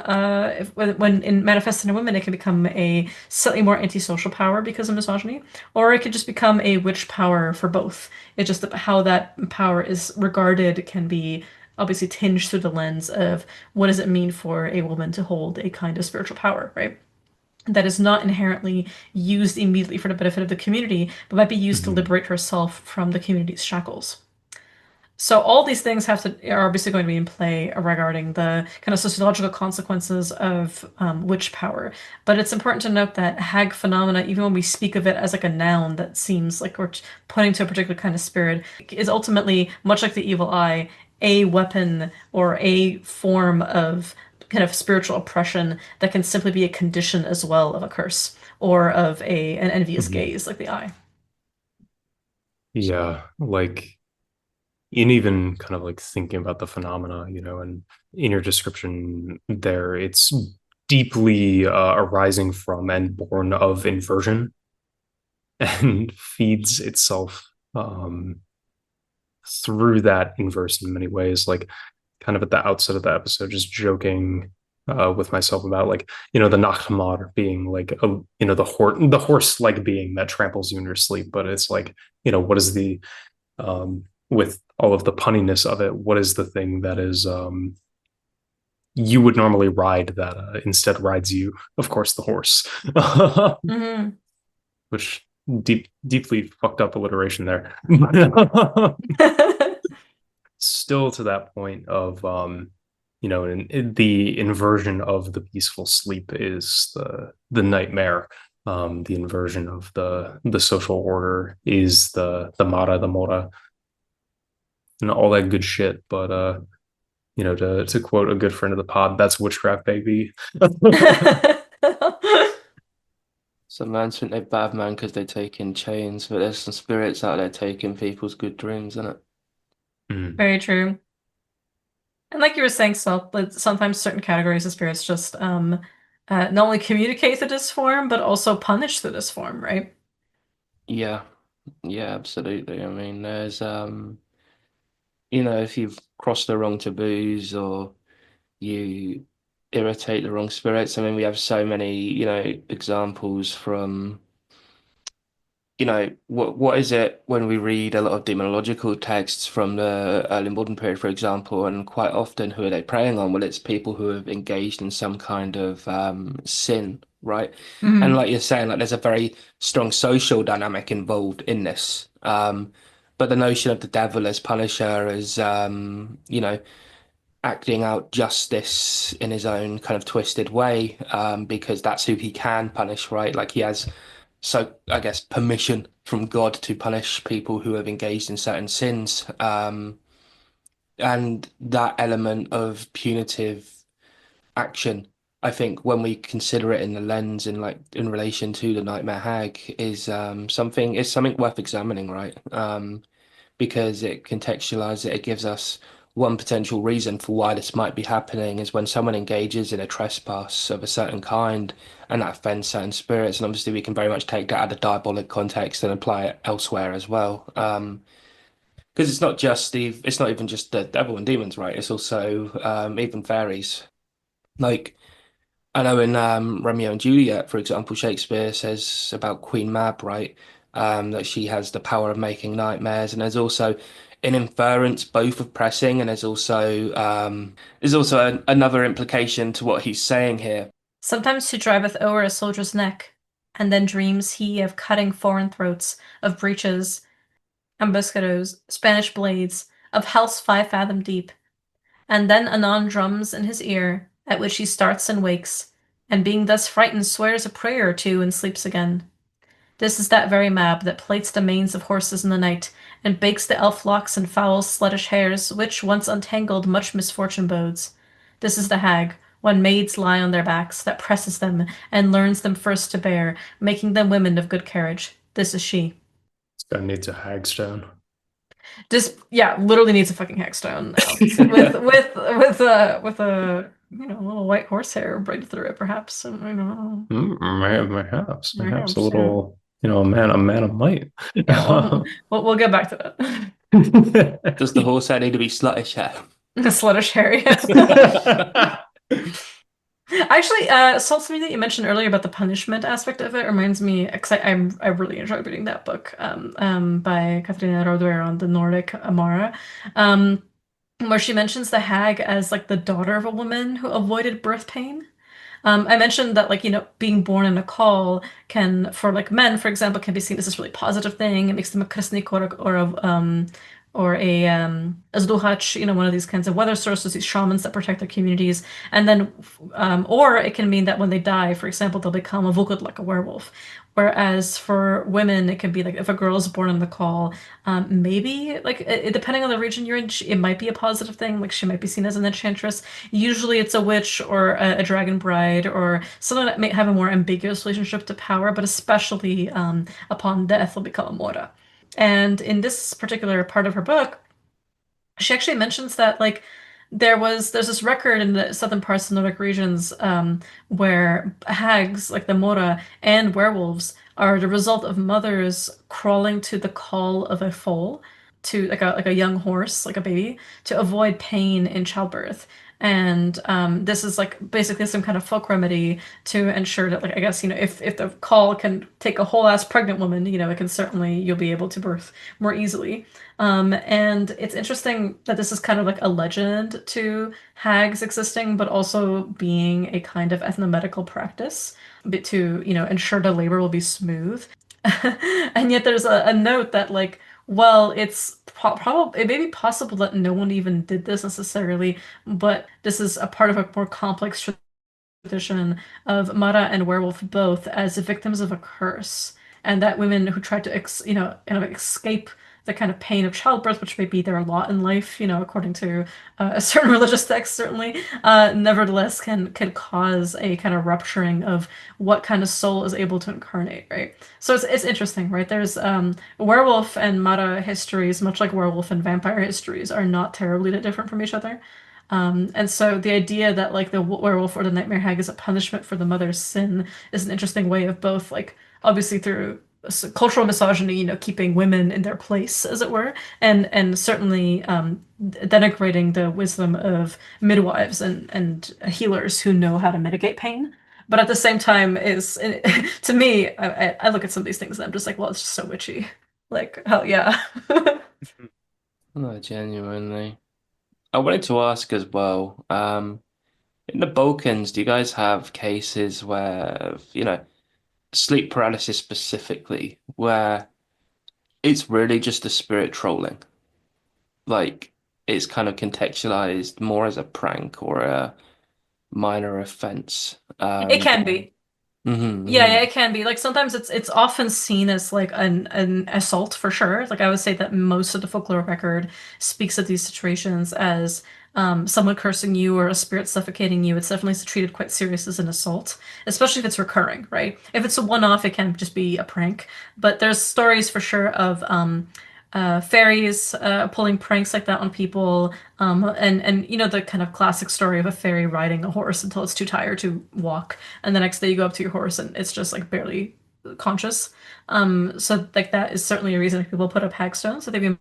when in manifesting in women, it can become a slightly more antisocial power because of misogyny, or it could just become a witch power for both. It's just that how that power is regarded can be obviously tinged through the lens of what does it mean for a woman to hold a kind of spiritual power, right? That is not inherently used immediately for the benefit of the community, but might be used to
Mhm.
liberate herself from the community's shackles. So all these things are obviously going to be in play regarding the kind of sociological consequences of witch power. But it's important to note that hag phenomena, even when we speak of it as like a noun that seems like we're pointing to a particular kind of spirit, is ultimately, much like the evil eye, a weapon or a form of kind of spiritual oppression that can simply be a condition as well of a curse or of an envious
Mhm.
gaze like the eye.
Yeah, like in even kind of like thinking about the phenomena, and in your description there, it's deeply arising from and born of inversion and feeds itself through that inverse in many ways. Like kind of at the outset of the episode, just joking with myself about like the Night-Mare being like the horse like being that tramples you in your sleep, but it's like what is the with all of the punniness of it, what is the thing that is you would normally ride that instead rides you? Of course, the horse,
Hmm.
which deeply fucked up alliteration there. Still to that point of the inversion of the peaceful sleep is the nightmare. The inversion of the social order is the mora, and all that good shit. But to quote a good friend of the pod, that's witchcraft, baby.
Some man think they're bad man because they take in chains, but there's some spirits out there taking people's good dreams, isn't it?
Mm.
Very true. And like you were saying, but sometimes certain categories of spirits just not only communicate through this form, but also punish through this form, right?
Yeah, yeah, absolutely. I mean, there's if you've crossed the wrong taboos or you irritate the wrong spirits. I mean, we have so many, examples from what is it when we read a lot of demonological texts from the early modern period, for example, and quite often who are they preying on? Well, it's people who have engaged in some kind of sin, right? And
Hmm.
like you're saying, like there's a very strong social dynamic involved in this. But the notion of the devil as punisher, as acting out justice in his own kind of twisted way, because that's who he can punish, right? Like he has, so I guess, permission from God to punish people who have engaged in certain sins. And that element of punitive action, I think, when we consider it in the lens in like in relation to the Nightmare Hag, is something worth examining, right? Because it contextualizes it. It gives us one potential reason for why this might be happening is when someone engages in a trespass of a certain kind and that offends certain spirits. And obviously, we can very much take that out of diabolic context and apply it elsewhere as well. Because it's not even just the devil and demons, right? It's also even fairies. Like, I know in Romeo and Juliet, for example, Shakespeare says about Queen Mab, right? That she has the power of making nightmares, and there's also an inference both of pressing, and there's also another implication to what he's saying here.
Sometimes he driveth o'er a soldier's neck, and then dreams he of cutting foreign throats, of breaches, ambuscados, Spanish blades, of hell's 5 fathom deep, and then anon drums in his ear, at which he starts and wakes, and being thus frightened swears a prayer or two and sleeps again. This is that very Mab that plaits the manes of horses in the night, and bakes the elf locks and foul sluttish hairs, which, once untangled, much misfortune bodes. This is the hag, when maids lie on their backs, that presses them, and learns them first to bear, making them women of good carriage. This is she.
This guy needs a hagstone.
Just yeah, literally needs a fucking hagstone with a little white horsehair braided through it, perhaps. I don't know.
Perhaps a
Perhaps, yeah.
little, a man of might.
Yeah, we'll get back to that.
Does the horse hair need to be sluttish hair?
Sluttish hair, yes. Actually, something that you mentioned earlier about the punishment aspect of it reminds me, because I really enjoyed reading that book by Katarina Rodoer on the Nordic Amara, where she mentions the hag as like the daughter of a woman who avoided birth pain. I mentioned that, like, being born in a call can, for like men, for example, can be seen as this really positive thing. It makes them a krsnik or a zduhach, one of these kinds of weather sources, these shamans that protect their communities. And then, or it can mean that when they die, for example, they'll become a vukut, like a werewolf. Whereas for women, it can be like if a girl is born in the call, maybe like depending on the region you're in, it might be a positive thing. Like she might be seen as an enchantress. Usually it's a witch or a dragon bride or someone that may have a more ambiguous relationship to power, but especially upon death will become a mora. And in this particular part of her book, she actually mentions that like there's this record in the southern parts of the Nordic regions where hags like the Mora and werewolves are the result of mothers crawling to the call of a foal, to like a young horse, like a baby, to avoid pain in childbirth. And this is like basically some kind of folk remedy to ensure that, like, I guess, if the call can take a whole ass pregnant woman, it can certainly, you'll be able to birth more easily. And it's interesting that this is kind of like a legend to hags existing, but also being a kind of ethnomedical practice to, ensure the labor will be smooth. And yet there's a note that like, well, it's probably, it may be possible that no one even did this necessarily, but this is a part of a more complex tradition of Mara and werewolf both as victims of a curse, and that women who try to kind of escape the kind of pain of childbirth, which may be their lot in life, according to a certain religious text, certainly, nevertheless can cause a kind of rupturing of what kind of soul is able to incarnate, right? So it's interesting, right? There's werewolf and Mara histories, much like werewolf and vampire histories, are not terribly different from each other. And so the idea that like the werewolf or the nightmare hag is a punishment for the mother's sin is an interesting way of both, like, obviously through cultural misogyny, keeping women in their place, as it were, and certainly denigrating the wisdom of midwives and healers who know how to mitigate pain. But at the same time, is to me, I look at some of these things and I'm just like, well, it's just so witchy. Like, hell yeah.
No, genuinely. I wanted to ask as well, in the Balkans, do you guys have cases where, sleep paralysis specifically, where it's really just a spirit trolling? Like it's kind of contextualized more as a prank or a minor offense.
It can be. Yeah,
Mhm.
it can be. Like sometimes it's often seen as like an assault for sure. Like I would say that most of the folklore record speaks of these situations as someone cursing you or a spirit suffocating you. It's definitely treated quite serious as an assault, especially if it's recurring, right? If it's a one-off, it can just be a prank. But there's stories for sure of fairies pulling pranks like that on people, and the kind of classic story of a fairy riding a horse until it's too tired to walk, and the next day you go up to your horse and it's just like barely conscious. So like that is certainly a reason people put up hagstones. I think we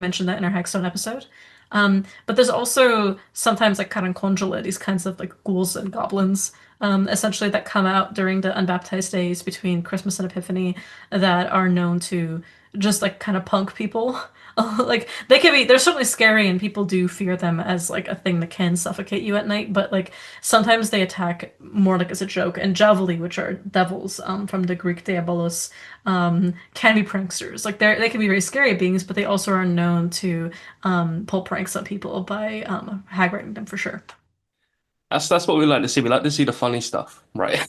mentioned that in our hagstone episode. But there's also sometimes like Carancondula, these kinds of like ghouls and goblins, essentially that come out during the unbaptized days between Christmas and Epiphany that are known to just like kind of punk people. Like they can be, they're certainly scary and people do fear them as like a thing that can suffocate you at night, but like sometimes they attack more like as a joke. And Javeli, which are devils, from the Greek diabolos, can be pranksters. Like they can be very scary beings, but they also are known to pull pranks on people by hag riding them for sure.
That's what we like to see. We like to see the funny stuff, right?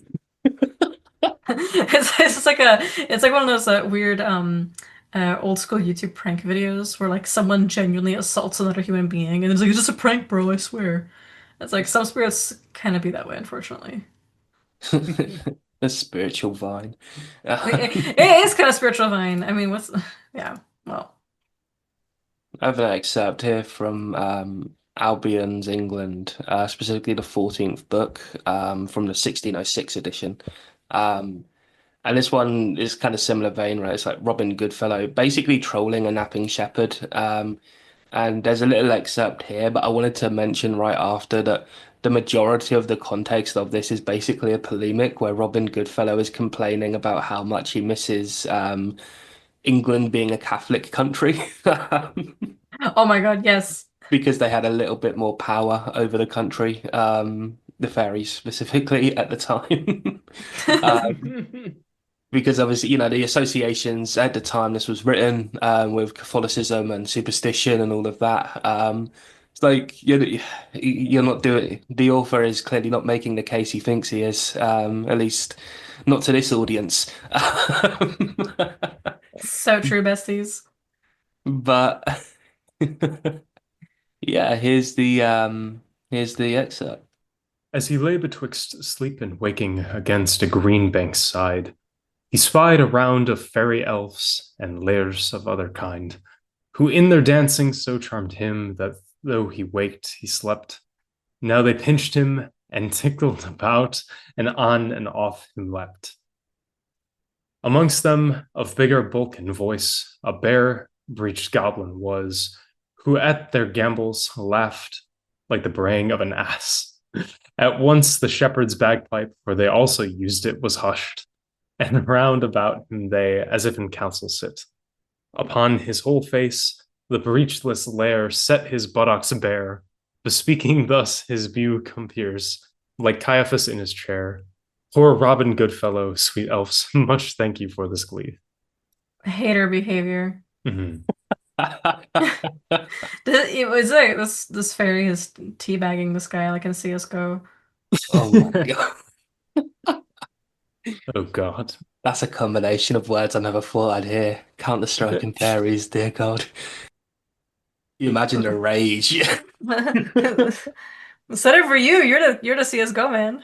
It's just like it's like one of those weird old school YouTube prank videos where like someone genuinely assaults another human being and it's like it's just a prank, bro, I swear. It's like some spirits kind of be that way, unfortunately.
The spiritual vine.
It is kind of spiritual vine. I mean, what's yeah, well,
I have an excerpt here from Albion's England, specifically the 14th book from the 1606 edition. Um, and this one is kind of similar vein, right? It's like Robin Goodfellow basically trolling a napping shepherd. And there's a little excerpt here, but I wanted to mention right after that the majority of the context of this is basically a polemic where Robin Goodfellow is complaining about how much he misses England being a Catholic country.
oh my God, yes.
Because they had a little bit more power over the country, the fairies specifically at the time. Because obviously, the associations at the time this was written with Catholicism and superstition and all of that. It's like you're not doing. The author is clearly not making the case he thinks he is, at least not to this audience.
So true, besties.
But yeah, here's the excerpt.
As he lay betwixt sleep and waking against a green bank's side, he spied a round of fairy elves and lairs of other kind, who in their dancing so charmed him that though he waked, he slept. Now they pinched him and tickled about, and on and off him leapt. Amongst them, of bigger bulk and voice, a bare-breeched goblin was, who at their gambols laughed like the braying of an ass. At once the shepherd's bagpipe, where they also used it, was hushed, and round about him they, as if in council, sit. Upon his whole face, the breechless lair set his buttocks bare, bespeaking thus his view compeers, like Caiaphas in his chair. Poor Robin Goodfellow, sweet elves, much thank you for this glee.
Hater behavior.
Mm-hmm.
It was like this fairy is teabagging this guy like in CS:GO.
Oh my God.
Oh God.
That's a combination of words I never thought I'd hear. Counter-Strike and fairies, dear God. You imagine the rage.
Said it for you. You're the CS:GO man.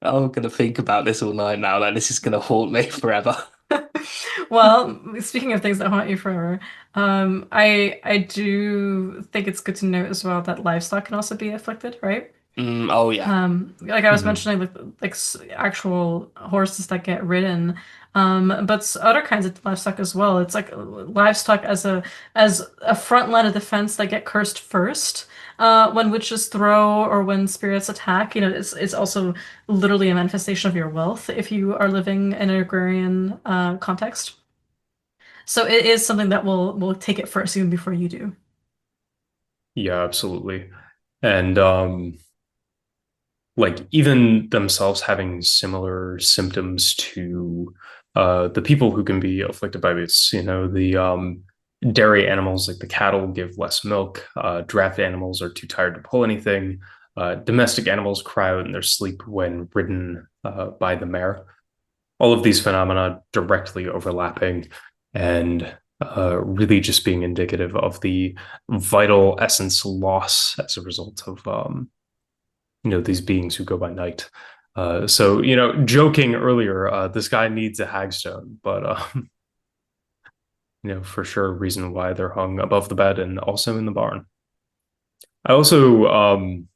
I'm gonna think about this all night now. Like this is gonna haunt me forever.
Well, speaking of things that haunt you forever, I do think it's good to note as well that livestock can also be afflicted, right?
Oh yeah.
Like I was
Mhm.
mentioning, like actual horses that get ridden, but other kinds of livestock as well. It's like livestock as a front line of defense that get cursed first. When witches throw or when spirits attack, it's also literally a manifestation of your wealth if you are living in an agrarian context. So it is something that will take it first even before you do.
Yeah, absolutely. And like even themselves having similar symptoms to the people who can be afflicted by this, the dairy animals like the cattle give less milk, draft animals are too tired to pull anything, domestic animals cry out in their sleep when ridden by the mare. All of these phenomena directly overlapping and really just being indicative of the vital essence loss as a result of these beings who go by night. So joking earlier, this guy needs a hagstone, but for sure, a reason why they're hung above the bed and also in the barn. I also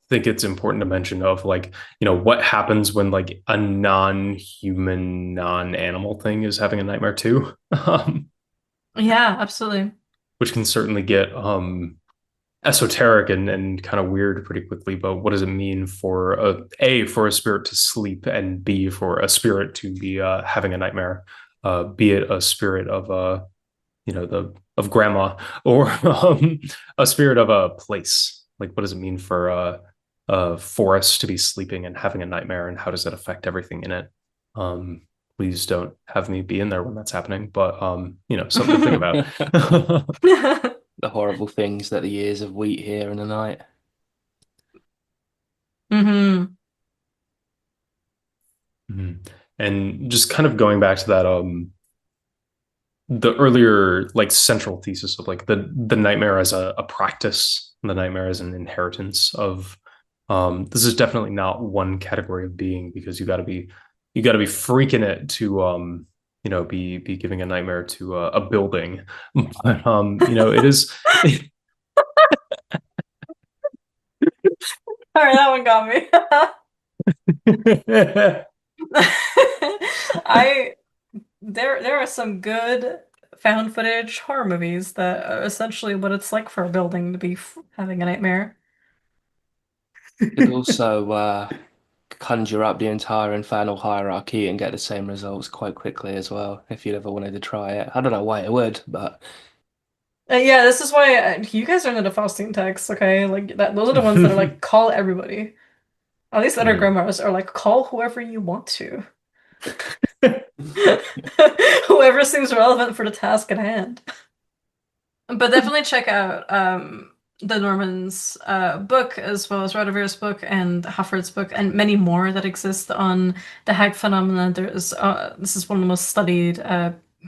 think it's important to mention of like what happens when like a non-human, non-animal thing is having a nightmare too.
Yeah, absolutely.
which can certainly get esoteric and kind of weird pretty quickly. But what does it mean for for a spirit to sleep, and B, for a spirit to be having a nightmare? Be it a spirit of the of grandma, or a spirit of a place. Like, what does it mean for a forest to be sleeping and having a nightmare, and how does that affect everything in it? Um, please don't have me be in there when that's happening, but something to think about.
The horrible things that the years of wheat hear in the night.
hmm
Mhm. And just kind of going back to that, the earlier like central thesis of like the nightmare as a practice, the nightmare as an inheritance of this is definitely not one category of being, because you got to be freaking it to be giving a nightmare to a building. But it is.
All right, that one got me. I there are some good found footage horror movies that are essentially what it's like for a building to be having a nightmare.
Could also conjure up the entire infernal hierarchy and get the same results quite quickly as well, if you'd ever wanted to try it. I don't know why it would, but
Yeah, this is why you guys are into the Faustine texts, okay? Like that, those are the ones that are like call everybody. At least that our
Mhm.
grandmas are like call whoever you want to. Whoever seems relevant for the task at hand. But definitely check out the Norman's book, as well as Radovir's book and Hufford's book, and many more that exist on the hag phenomenon. There's this is one of the most studied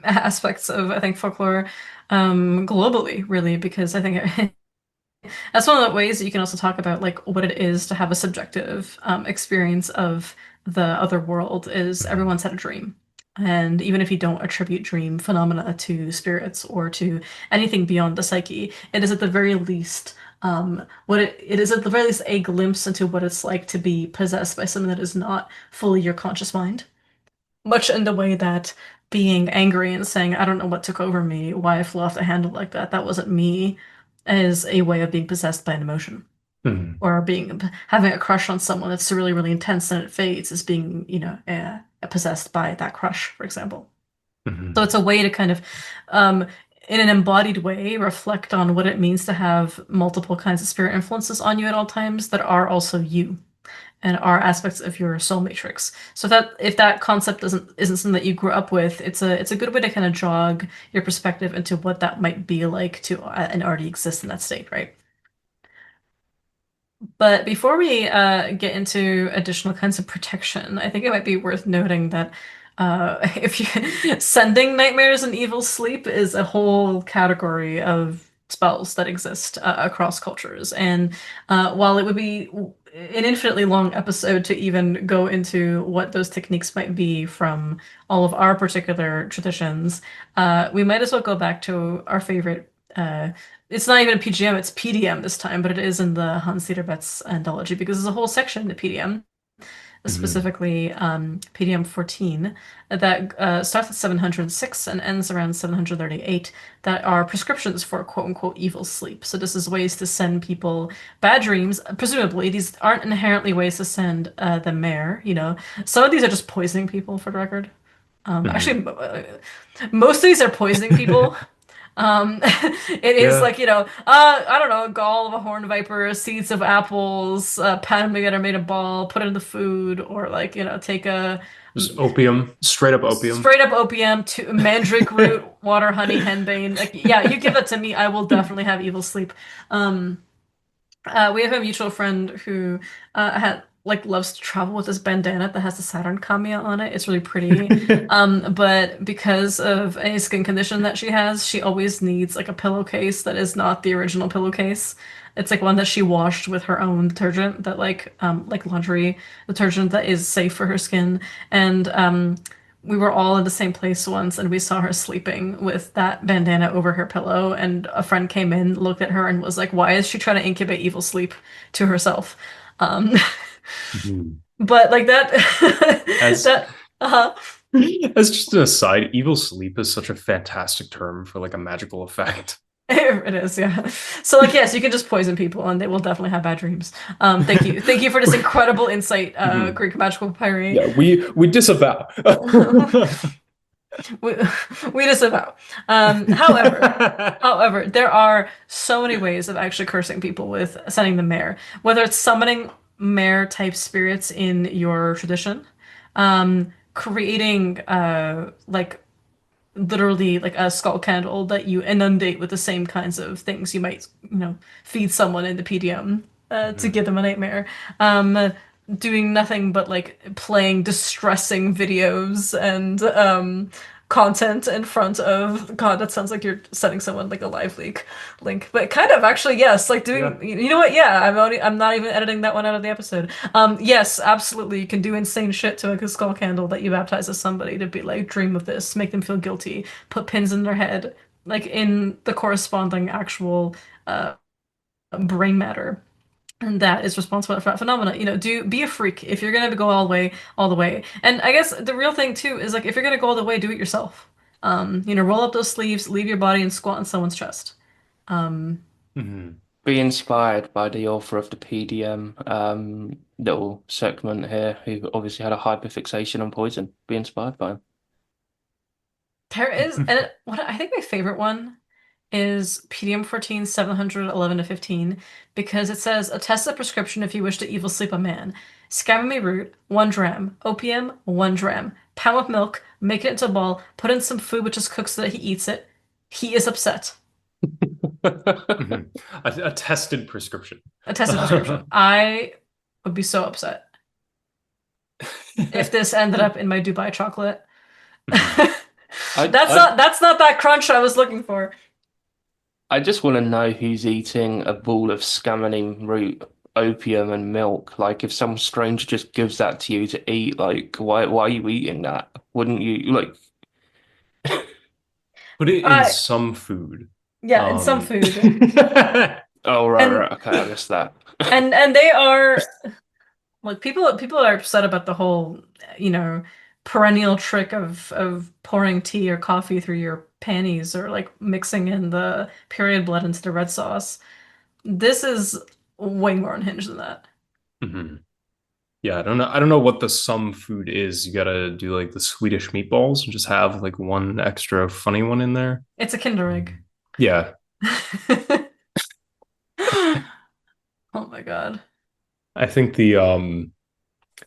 aspects of, I think, folklore globally, really, because I think that's one of the ways that you can also talk about like what it is to have a subjective experience of the other world is everyone's had a dream. And even if you don't attribute dream phenomena to spirits or to anything beyond the psyche, it is at the very least it is at the very least a glimpse into what it's like to be possessed by something that is not fully your conscious mind. Much in the way that being angry and saying, I don't know what took over me, why I flew off the handle like that, that wasn't me, is a way of being possessed by an emotion.
Mhm.
Or being having a crush on someone that's really, really intense and it fades is being, possessed by that crush, for example. So
Mhm.
it's a way to kind of, um, in an embodied way, reflect on what it means to have multiple kinds of spirit influences on you at all times that are also you and are aspects of your soul matrix. So that if that concept isn't something that you grew up with, it's a good way to kind of jog your perspective into what that might be like to and already exist in that state, right? But before we get into additional kinds of protection, I think it might be worth noting that if you sending nightmares and evil sleep is a whole category of spells that exist across cultures. And while it would be an infinitely long episode to even go into what those techniques might be from all of our particular traditions, we might as well go back to our favorite. It's not even a PGM, it's PDM this time, but it is in the Hans Cederbets anthology because there's a whole section in the PDM,
Mhm.
specifically PDM 14, that starts at 706 and ends around 738, that are prescriptions for quote unquote evil sleep. So this is ways to send people bad dreams. Presumably, these aren't inherently ways to send the mare, you know. Some of these are just poisoning people, for the record.
Mhm.
Actually, most of these are poisoning people. It is
Yeah,
like, I don't know, gall of a horned viper, seeds of apples, pat them together, made a ball, put it in the food, or like, take a
just opium, straight up opium.
straight up opium to mandrake root, water, honey, henbane. Like, yeah, you give that to me, I will definitely have evil sleep. Um, we have a mutual friend who had like loves to travel with this bandana that has the Saturn Kamiya on it. It's really pretty. But because of a skin condition that she has, she always needs like a pillowcase that is not the original pillowcase. It's like one that she washed with her own detergent that like laundry detergent that is safe for her skin. And we were all in the same place once and we saw her sleeping with that bandana over her pillow and a friend came in, looked at her and was like, "Why is she trying to incubate evil sleep to herself?" Um
Mhm.
but like that
As
that uh-huh.
As just an aside, evil sleep is such a fantastic term for like a magical effect.
It is, yeah. So like yes, you can just poison people and they will definitely have bad dreams. Thank you. Thank you for this incredible insight,
Mhm.
Greek magical papyri.
Yeah, we disavow.
we, we disavow. However, there are so many ways of actually cursing people with sending them mare. Whether it's summoning mare type spirits in your tradition, creating like literally like a skull candle that you inundate with the same kinds of things you might, feed someone in the PDM to
Mhm.
give them a nightmare. Doing nothing but like playing distressing videos and content in front of God, that sounds like you're sending someone like a live link. But kind of actually, yes, like doing
Yeah.
you know what? Yeah, I'm not even editing that one out of the episode. Yes, absolutely. You can do insane shit to a skull candle that you baptize as somebody to be like, dream of this, make them feel guilty, put pins in their head, like in the corresponding actual uh brain matter. And that is responsible for that phenomena. Do be a freak if you're gonna go all the way. And I guess the real thing too is like if you're gonna go all the way, do it yourself. Roll up those sleeves, leave your body, and squat on someone's chest. Um,
Mhm.
Be inspired by the author of the PDM little segment here, who obviously had a hyperfixation on poison. Be inspired by him.
there is, and what I think my favorite one is PDM 14 711 to 15 because it says a test of prescription if you wish to evil sleep a man. Scamamy root, 1 dram. Opium, 1 dram. Pound with milk, make it into a ball, put in some food which is cooked so that he eats it. He is upset.
Mhm. A tested prescription.
A tested prescription. I would be so upset if this ended up in my Dubai chocolate.
Mhm.
That's
I
not that crunch I was looking for.
I just want to know who's eating a bowl of scammony root, opium, and milk. Like, if some stranger just gives that to you to eat, like, why are you eating that? Wouldn't you like?
Put it in
Uh,
some food.
yeah, in some
Um,
food.
Oh, right,
And
right, okay, I missed that.
and they are like people are upset about the whole, you know, perennial trick of pouring tea or coffee through your panties or like mixing in the period blood into the red sauce. This is way more unhinged than that.
mhm. Yeah, I don't know. I don't know what the some food is. You gotta do like the Swedish meatballs and just have like one extra funny one in there.
It's a Kinder Egg.
Mhm. Yeah,
Oh my God.
I think the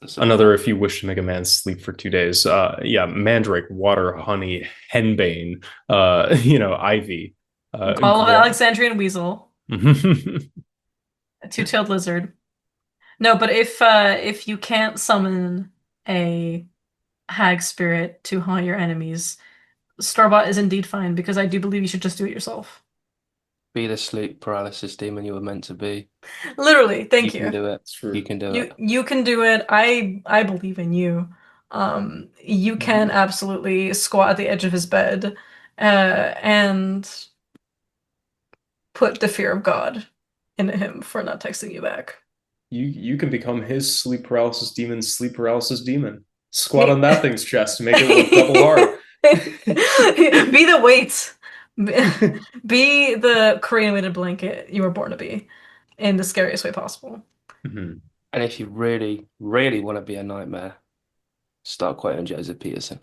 So,
another if you wish to make a man sleep for 2 days, yeah, mandrake, water, honey, henbane, ivy,
Bottle of
guar.
Alexandrian weasel, a two-tailed lizard. No, but if you can't summon a hag spirit to haunt your enemies, Starbot is indeed fine because I do believe you should just do it yourself.
be the sleep paralysis demon you were meant to be.
Literally,
You
thank
can
you.
do it.
It's
You
true.
can do
You
it.
you can do it. I believe in you. You can absolutely squat at the edge of his bed, and put the fear of God into him for not texting you back.
You can become his sleep paralysis demon. Squat on
Hey.
that thing's chest to make it work double hard.
Be the weight. Be the Korean weighted blanket you were born to be in the scariest way possible.
Mhm.
And if you really, really want to be a nightmare, start quoting Joseph Peterson.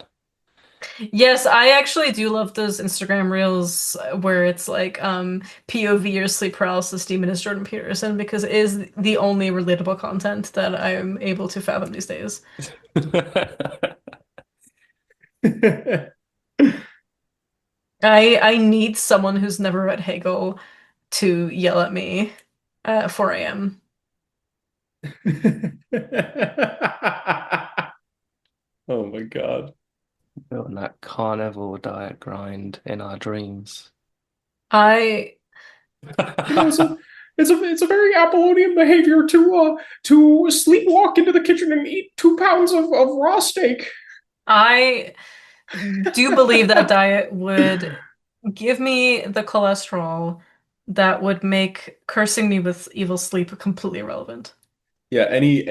Yes, I actually do love those Instagram reels where it's like POV or sleep paralysis demon is Jordan Peterson because it is the only relatable content that I'm able to fathom these days. I need someone who's never read Hegel to yell at me at 4 a.m.
Oh my God.
On that carnivore diet grind in our dreams.
I
It's a it's a very Apollonian behavior to sleepwalk into the kitchen and eat 2 pounds of raw steak.
I do believe that diet would give me the cholesterol that would make cursing me with evil sleep completely irrelevant.
Yeah, any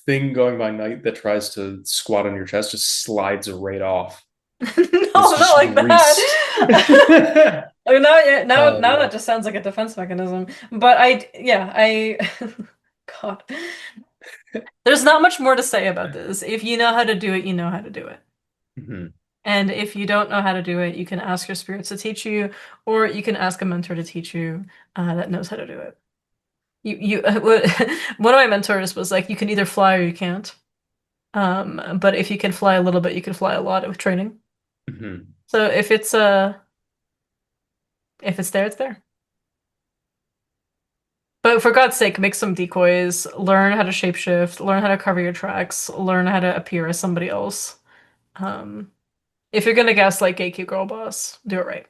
thing going by night that tries to squat on your chest just slides right off.
No,
It's
not
just
like
greased.
that. Like now, yeah, now
Yeah.
that just sounds like a defense mechanism. But yeah, God, there's not much more to say about this. If you know how to do it, you know how to do it.
Mhm.
And if you don't know how to do it, you can ask your spirits to teach you, or you can ask a mentor to teach you that knows how to do it. One of my mentors was like, you can either fly or you can't. But if you can fly a little bit, you can fly a lot with training.
Mhm.
So if it's there, it's there. But for God's sake, make some decoys, learn how to shapeshift, learn how to cover your tracks, learn how to appear as somebody else. Um, if you're gonna guess like Gatekeep Girl Boss, do it right.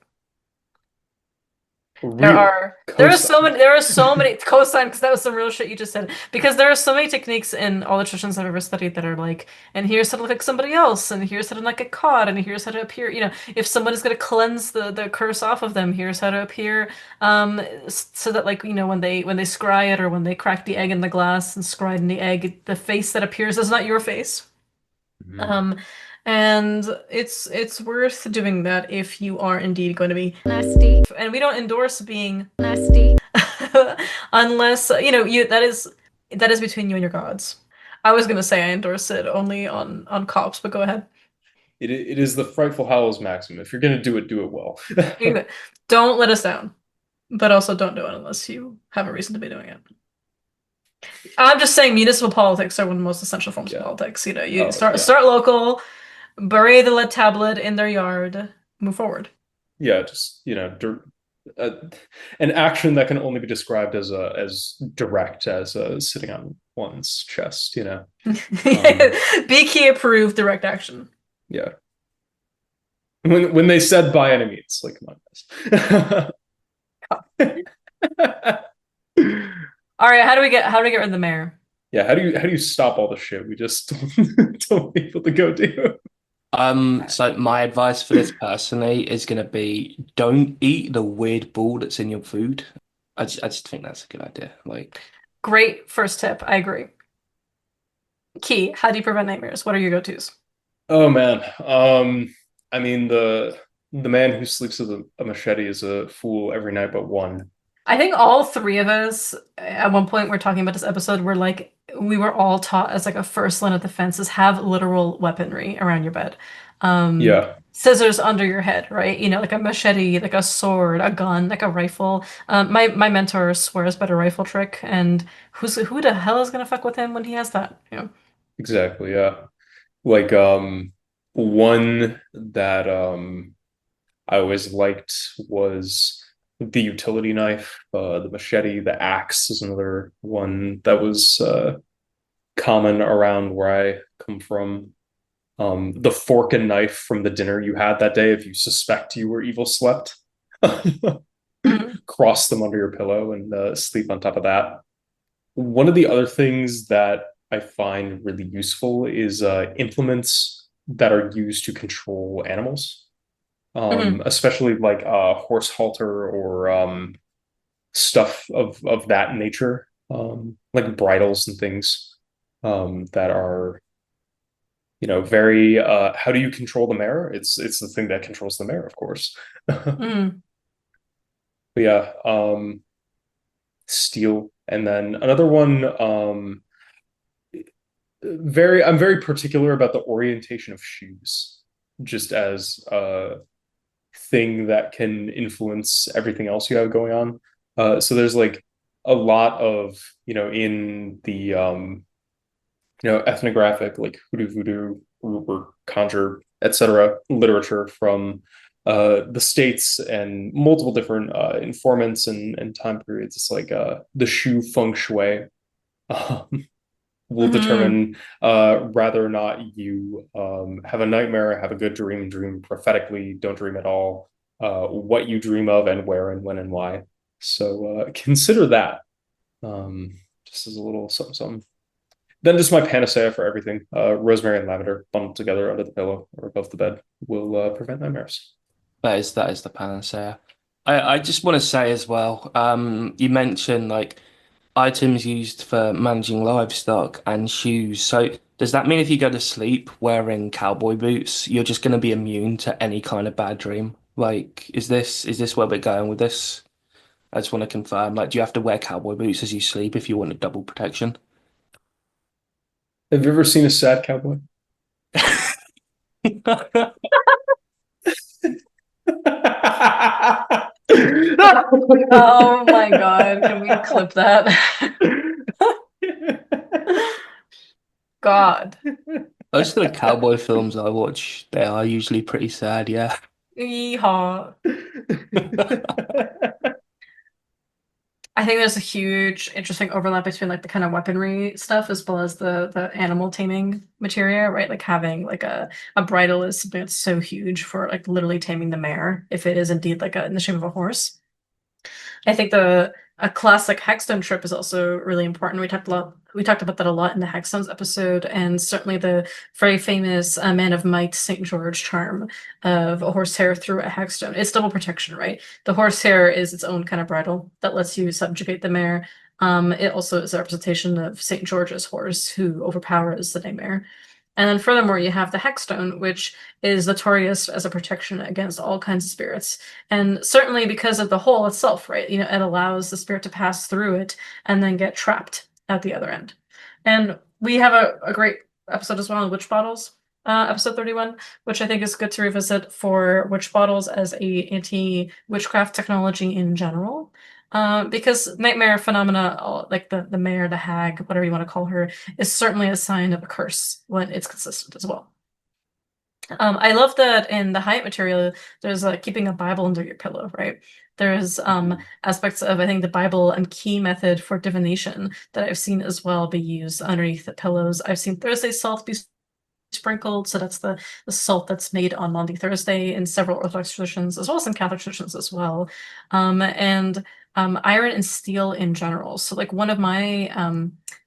Real cosign.
There are so many cosign because that was some real shit you just said. Because there are so many techniques in all the traditions I've ever studied that are like, and here's how to look like somebody else, and here's how to not get caught, and here's how to appear. If someone is gonna cleanse the curse off of them, here's how to appear. So that like when they scry it or when they crack the egg in the glass and scry it in the egg, the face that appears is not your face.
Mhm.
Um, and it's worth doing that if you are indeed going to be nasty. And we don't endorse being nasty unless you that is between you and your gods. I was gonna say I endorse it only on cops, but go ahead.
It is the frightful howls maxim. If you're gonna do it well.
You- Don't let us down, but also don't do it unless you have a reason to be doing it. I'm just saying municipal politics are one of the most essential forms of
Yeah.
politics. You
Oh
start
yeah.
start local, bury the lead tablet in their yard, move forward.
Yeah, just uh, an action that can only be described as direct as sitting on one's chest. Um,
BK approved direct action.
yeah. When they said by any means, like come on, guys.
All right, how do we get rid of the mayor?
Yeah, how do you stop all the shit we just told people to go do?
So my advice for this personally is gonna be don't eat the weird ball that's in your food. I just think that's a good idea. Like,
Great first tip. I agree. Key, how do you prevent nightmares? What are your go-tos?
Oh man. I mean the man who sleeps with a machete is a fool every night but one.
I think all three of us at one point we're talking about this episode were like we were all taught as like a first line of defense is have literal weaponry around your bed.
Yeah,
Scissors under your head, right? Like a machete, like a sword, a gun, like a rifle. My mentor swears by a rifle trick, and who the hell is gonna fuck with him when he has that?
exactly. Yeah. Like one that I always liked was the utility knife, the machete, the axe is another one that was common around where I come from. The fork and knife from the dinner you had that day, if you suspect you were evil slept,
Mhm.
cross them under your pillow and sleep on top of that. One of the other things that I find really useful is implements that are used to control animals,
Mhm.
especially like a horse halter or stuff of that nature, like bridles and things that are very how do you control the mare? It's the thing that controls the mare, of course. But
Mhm.
yeah, steel. And then another one, I'm very particular about the orientation of shoes, just as a thing that can influence everything else you have going on. So there's like a lot of, in the ethnographic like hoodoo voodoo or conjure etc literature from the states and multiple different informants and time periods. It's like the shu feng shui um, will
Mhm.
determine whether or not you have a nightmare, have a good dream, dream prophetically, don't dream at all, what you dream of and where and when and why. So consider that just as a little something something. Then just my panacea for everything. Rosemary and lavender bundled together under the pillow or above the bed will prevent nightmares.
that is the panacea. I just want to say as well, you mentioned like items used for managing livestock and shoes. So does that mean if you go to sleep wearing cowboy boots, you're just going to be immune to any kind of bad dream? Like, is this where we're going with this? I just want to confirm. Like, do you have to wear cowboy boots as you sleep if you want a double protection?
Have you ever seen a sad cowboy?
Oh my God, can we clip that? God.
Most of the cowboy films I watch, they are usually pretty sad, yeah.
Yeehaw. I think there's a huge, interesting overlap between like the kind of weaponry stuff as well as the animal taming materia, right? Like having like a bridle is something that's so huge for like literally taming the mare, if it is indeed like in the shape of a horse. I think the a classic hagstone trip is also really important. We talked about that a lot in the hagstones episode, and certainly the very famous Man of Might St. George charm of a horsehair through a hagstone. It's double protection, right? The horsehair is its own kind of bridle that lets you subjugate the mare. It also is a representation of St. George's horse who overpowers the Night-Mare. And then furthermore, you have the hagstone, which is notorious as a protection against all kinds of spirits. And certainly because of the hole itself, right? You know, it allows the spirit to pass through it and then get trapped at the other end. And we have a great episode as well on witch bottles, episode 31, which I think is good to revisit for witch bottles as a anti-witchcraft technology in general. Because Night-Mare phenomena, like the mare, the hag, whatever you want to call her, is certainly a sign of a curse when it's consistent as well. I love that in the Hyatt material, there's keeping a Bible under your pillow, right? There's aspects of, I think, the Bible and key method for divination that I've seen as well be used underneath the pillows. I've seen Thursday salt be sprinkled, so that's the salt that's made on Maundy Thursday in several Orthodox traditions, as well as in Catholic traditions as well. And iron and steel in general. So like one of my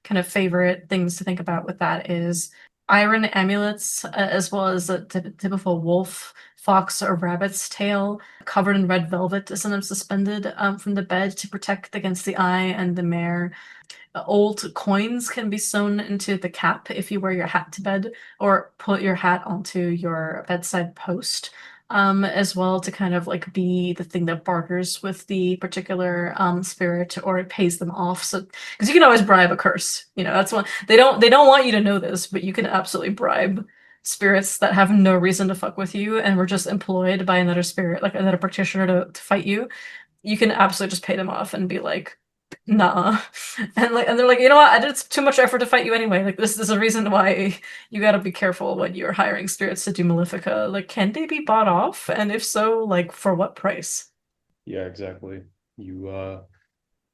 kind of favorite things to think about with that is iron amulets, as well as a typical wolf, fox, or rabbit's tail covered in red velvet is sometimes suspended from the bed to protect against the eye and the mare. Old coins can be sewn into the cap if you wear your hat to bed or put your hat onto your bedside post. As well to kind of like be the thing that barters with the particular spirit or it pays them off. So because you can always bribe a curse, you know, that's one they don't want you to know this, but you can absolutely bribe spirits that have no reason to fuck with you and were just employed by another spirit, like another practitioner to fight you. You can absolutely just pay them off and be like, nah. And they're like, you know what? I did too much effort to fight you anyway. Like this is a reason why you gotta be careful when you're hiring spirits to do Malefica. Like, can they be bought off? And if so, like for what price?
Yeah, exactly. You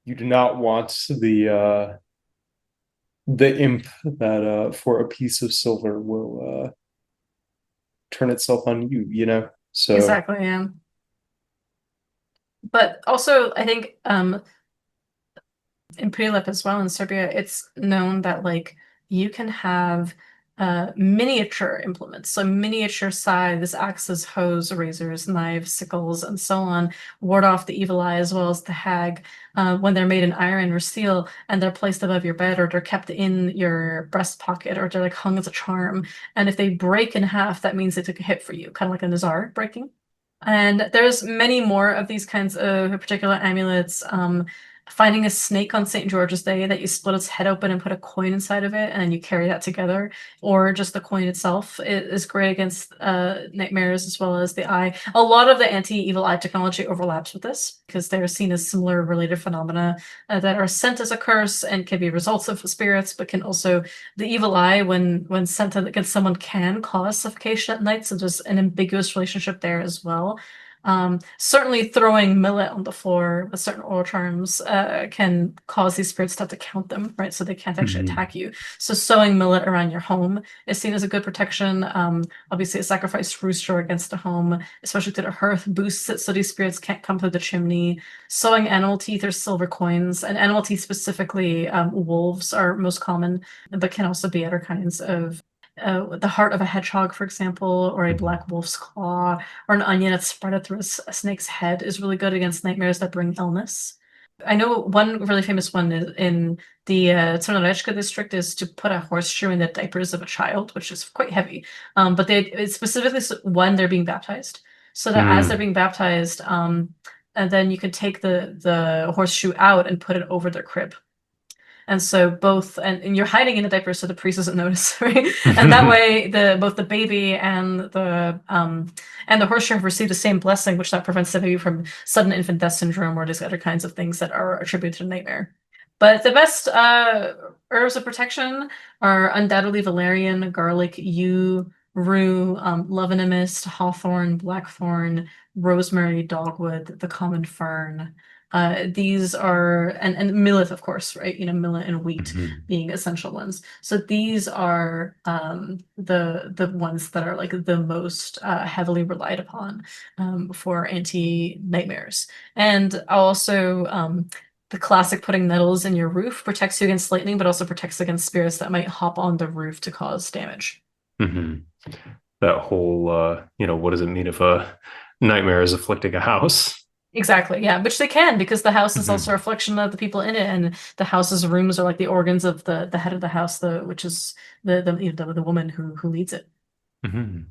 do not want the imp that for a piece of silver will turn itself on you, you know? So
Exactly, yeah. But also I think in Prilep as well in Serbia, it's known that like you can have miniature implements, so miniature scythes, axes, hoes, razors, knives, sickles, and so on, ward off the evil eye as well as the hag when they're made in iron or steel and they're placed above your bed or they're kept in your breast pocket or they're like hung as a charm. And if they break in half, that means they took a hit for you, kind of like a Nazar breaking. And there's many more of these kinds of particular amulets. Finding a snake on St. George's Day that you split its head open and put a coin inside of it, and then you carry that together, or just the coin itself is great against nightmares as well as the eye. A lot of the anti-evil eye technology overlaps with this because they're seen as similar related phenomena that are sent as a curse and can be results of spirits, but can also the evil eye when sent against someone can cause suffocation at night. So there's an ambiguous relationship there as well. Certainly throwing millet on the floor with certain oral charms can cause these spirits to have to count them, right? So they can't actually attack you. So sowing millet around your home is seen as a good protection. Obviously, a sacrificed rooster against a home, especially to the hearth, boosts it so these spirits can't come through the chimney. Sowing animal teeth or silver coins, and animal teeth specifically, wolves are most common, but can also be other kinds of the heart of a hedgehog, for example, or a black wolf's claw, or an onion that's spread through a snake's head is really good against nightmares that bring illness. I know one really famous one is in the Czarnoryska district is to put a horseshoe in the diapers of a child, which is quite heavy. But it's specifically when they're being baptized, so that as they're
Mm.
being baptized, and then you can take the horseshoe out and put it over their crib. And so both, and you're hiding in the diaper so the priest doesn't notice, right? And that way, both the baby and the horseshoe have received the same blessing, which that prevents the baby from sudden infant death syndrome or these other kinds of things that are attributed to Night-Mare. But the best herbs of protection are undoubtedly valerian, garlic, yew, rue, love and a mist, hawthorn, blackthorn, rosemary, dogwood, the common fern. These are and millet, of course, right? Millet and wheat
Mhm.
being essential ones. So these are the ones that are like the most heavily relied upon for anti-nightmares. And also the classic putting nettles in your roof protects you against lightning, but also protects against spirits that might hop on the roof to cause damage.
Mhm. That whole, what does it mean if a nightmare is afflicting a house?
Exactly, yeah, which they can because the house is also a
Mhm.
reflection of the people in it, and the house's rooms are like the organs of the head of the house, which is the woman who leads it.
Mhm.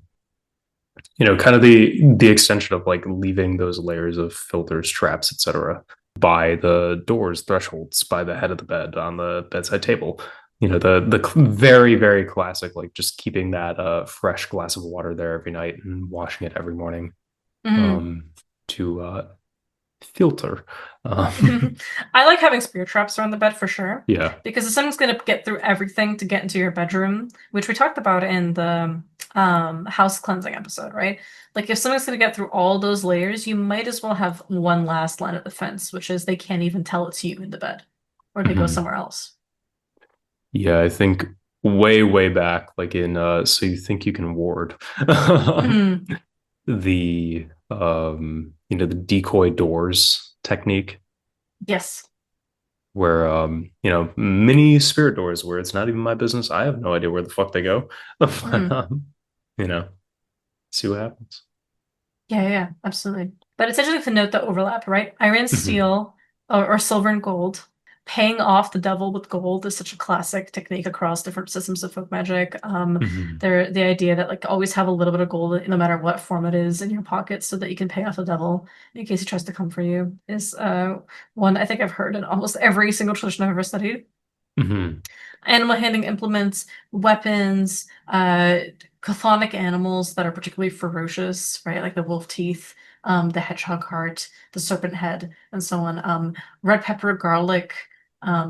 Kind of the extension of like leaving those layers of filters, traps, etc., by the doors, thresholds, by the head of the bed, on the bedside table. The very very classic, like just keeping that fresh glass of water there every night and washing it every morning,
Mhm.
um, to filter. Um,
I like having spear traps around the bed for sure,
yeah.
because if someone's gonna get through everything to get into your bedroom, which we talked about in the house cleansing episode, right? Like if someone's gonna get through all those layers, you might as well have one last line of defense, which is they can't even tell it's you in the bed, or they go
Mhm.
somewhere else.
Yeah, I think way, way back, like in So You Think You Can Ward,
Mhm.
the decoy doors technique,
Yes.
where mini spirit doors where it's not even my business. I have no idea where the fuck they go. But
Mhm.
you know, see what happens.
Yeah, absolutely. But it's interesting to note the overlap, right? Iron,
Mhm.
steel, or silver and gold. Paying off the devil with gold is such a classic technique across different systems of folk magic.
Mhm.
The idea that like always have a little bit of gold no matter what form it is in your pocket so that you can pay off the devil in case he tries to come for you is one I think I've heard in almost every single tradition I've ever studied.
Mhm.
Animal handling implements, weapons, chthonic animals that are particularly ferocious, right? Like the wolf teeth, the hedgehog heart, the serpent head, and so on. Red pepper, garlic,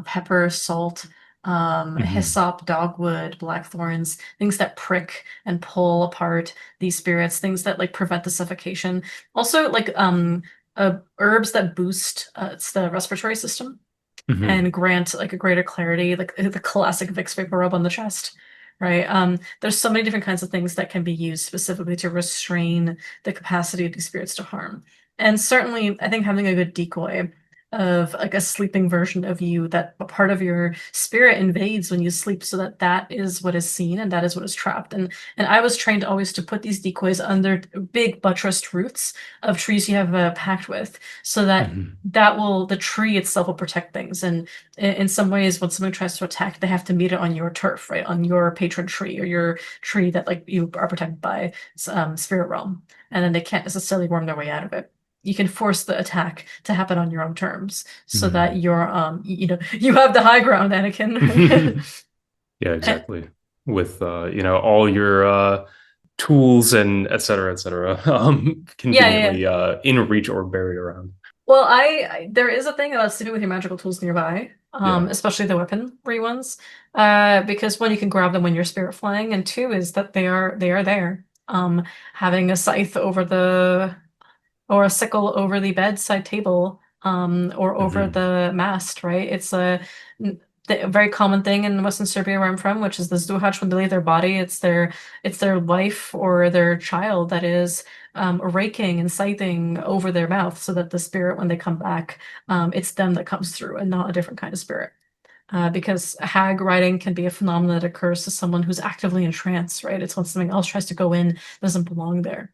pepper, salt,
Mhm.
hyssop, dogwood, blackthorns, things that prick and pull apart these spirits, things that like prevent the suffocation. Also, like herbs that boost it's the respiratory system
Mhm.
and grant like a greater clarity, like the classic Vicks Vapor Rub on the chest, right? There's so many different kinds of things that can be used specifically to restrain the capacity of these spirits to harm. And certainly, I think having a good decoy of like a sleeping version of you that a part of your spirit invades when you sleep so that that is what is seen and that is what is trapped. And I was trained always to put these decoys under big buttressed roots of trees you have a pact with so that
Mhm.
the tree itself will protect things. And in some ways, when someone tries to attack, they have to meet it on your turf, right? On your patron tree or your tree that like you are protected by spirit realm. And then they can't necessarily worm their way out of it. You can force the attack to happen on your own terms so that
Mhm.
you're you have the high ground, Anakin.
Yeah,
Eh,
exactly. With all your tools and et cetera,
yeah.
conveniently in reach or buried around.
Well, there is a thing about sleeping with your magical tools nearby,
Yeah.
especially the weaponry ones, because one, you can grab them when you're spirit flying, and two is that they are there. Having a scythe over the or a sickle over the bedside table, or over
Mhm.
the mast, right? It's a very common thing in Western Serbia where I'm from, which is the Zduhach when they leave their body, it's their wife or their child that is raking and scything over their mouth so that the spirit, when they come back, it's them that comes through and not a different kind of spirit. Because hag riding can be a phenomenon that occurs to someone who's actively in trance, right? It's when something else tries to go in, doesn't belong there.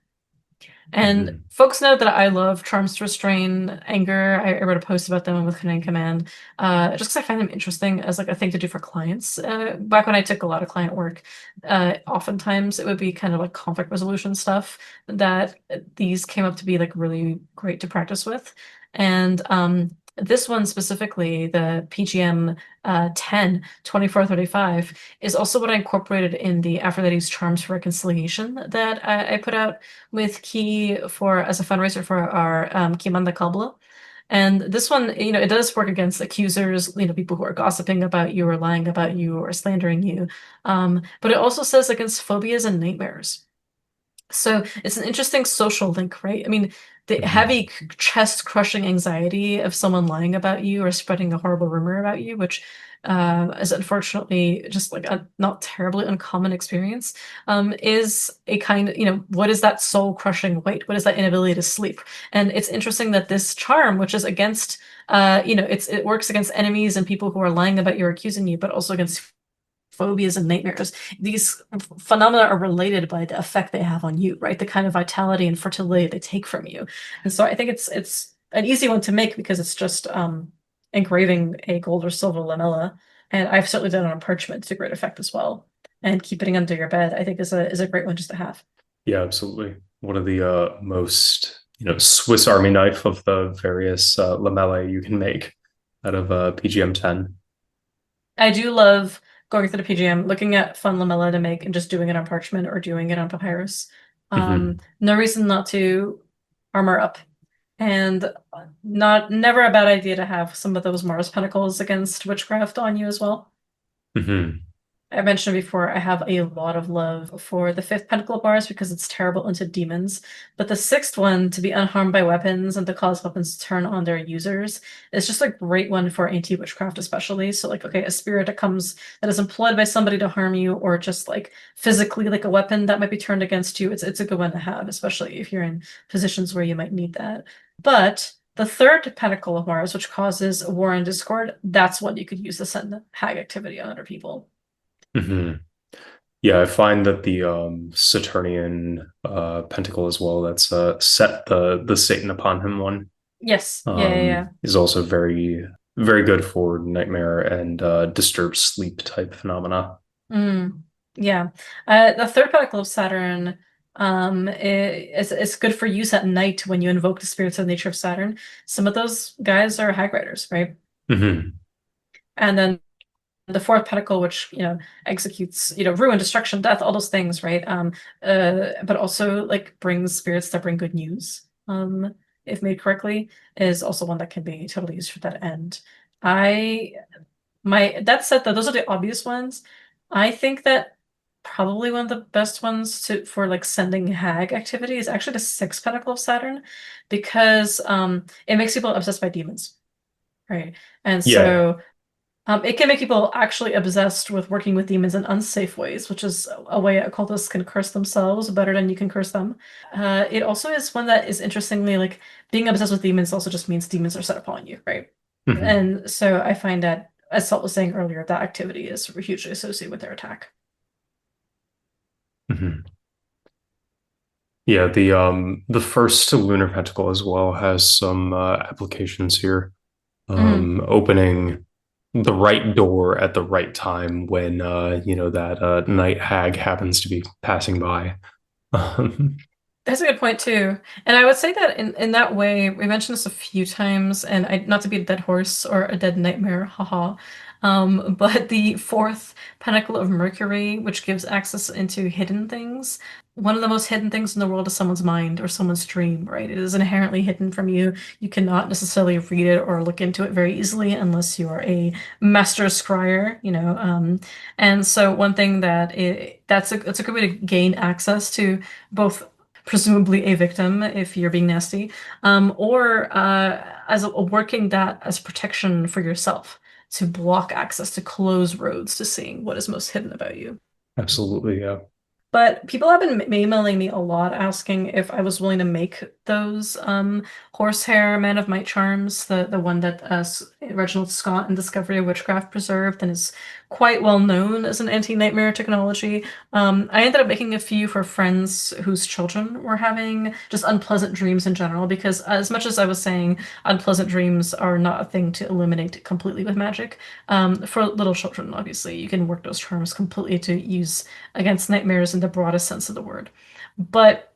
And
Hmm.
folks know that I love charms to restrain anger. I wrote a post about them with Command Command, just because I find them interesting as like a thing to do for clients. Back when I took a lot of client work, oftentimes it would be kind of like conflict resolution stuff that these came up to be like really great to practice with. And this one specifically, the PGM 10 2435, is also what I incorporated in the Aphrodite's Charms for Reconciliation that I put out with Key for as a fundraiser for our Kimanda Kabla. And this one, it does work against accusers, people who are gossiping about you or lying about you or slandering you. But it also says against phobias and nightmares. So it's an interesting social link, right? I mean, the
Hmm.
heavy chest crushing anxiety of someone lying about you or spreading a horrible rumor about you, which is unfortunately just like a not terribly uncommon experience, is a kind of, what is that soul crushing weight? What is that inability to sleep? And it's interesting that this charm, which is against, it works against enemies and people who are lying about you or accusing you, but also against phobias and nightmares. These phenomena are related by the effect they have on you, right? The kind of vitality and fertility they take from you. And so I think it's an easy one to make because it's just engraving a gold or silver lamella. And I've certainly done it on parchment to great effect as well. And keeping it under your bed, I think is a great one just to have.
Yeah, absolutely. One of the most, Swiss Army knife of the various lamellae you can make out of PGM 10.
I do love going through the PGM, looking at fun lamella to make and just doing it on parchment or doing it on papyrus.
Hmm.
No reason not to armor up. And not never a bad idea to have some of those Mars Pentacles against witchcraft on you as well.
Hmm.
I mentioned before, I have a lot of love for the fifth pentacle of Mars because it's terrible into demons. But the sixth one, to be unharmed by weapons and to cause weapons to turn on their users, is just a great one for anti-witchcraft, especially. So, like, okay, a spirit that is employed by somebody to harm you, or just like physically like a weapon that might be turned against you. It's a good one to have, especially if you're in positions where you might need that. But the third pentacle of Mars, which causes war and discord, that's what you could use to send hag activity on other people.
Hmm. Yeah, I find that the Saturnian pentacle as well, that's set the Satan upon him one,
Yes. Yeah, yeah, yeah.
is also very, very good for nightmare and disturbed sleep type phenomena.
Mm, yeah. The third pentacle of Saturn, it's good for use at night when you invoke the spirits of the nature of Saturn. Some of those guys are hag riders, right?
Hmm.
And then the fourth pentacle, which, executes, ruin, destruction, death, all those things, right? But also like brings spirits that bring good news, if made correctly, is also one that can be totally used for that end. I that said though, those are the obvious ones. I think that probably one of the best ones for like sending hag activity is actually the sixth pentacle of Saturn because it makes people obsessed by demons, right? And
Yeah.
so it can make people actually obsessed with working with demons in unsafe ways, which is a way occultists can curse themselves better than you can curse them. It also is one that is interestingly like being obsessed with demons also just means demons are set upon you, right?
Hmm.
And so I find that, as Salt was saying earlier, that activity is hugely associated with their attack.
Hmm. Yeah, the first lunar pentacle as well has some applications here.
Mhm.
Opening the right door at the right time when that night hag happens to be passing by. Um,
That's a good point too. And I would say that in that way, we mentioned this a few times, and not to be a dead horse or a dead nightmare, haha. But the fourth pentacle of Mercury, which gives access into hidden things, one of the most hidden things in the world is someone's mind or someone's dream, right? It is inherently hidden from you. You cannot necessarily read it or look into it very easily unless you are a master scryer, And so one thing that's a good way to gain access to both presumably a victim if you're being nasty, or as working that as protection for yourself to block access, to close roads to seeing what is most hidden about you.
Absolutely, yeah.
But people have been emailing me a lot asking if I was willing to make those horsehair Man of Might charms, the one that Reginald Scott in Discovery of Witchcraft Preserved and is quite well known as an anti-nightmare technology. I ended up making a few for friends whose children were having just unpleasant dreams in general, because as much as I was saying, unpleasant dreams are not a thing to eliminate completely with magic. For little children, obviously, you can work those charms completely to use against nightmares in the broadest sense of the word. But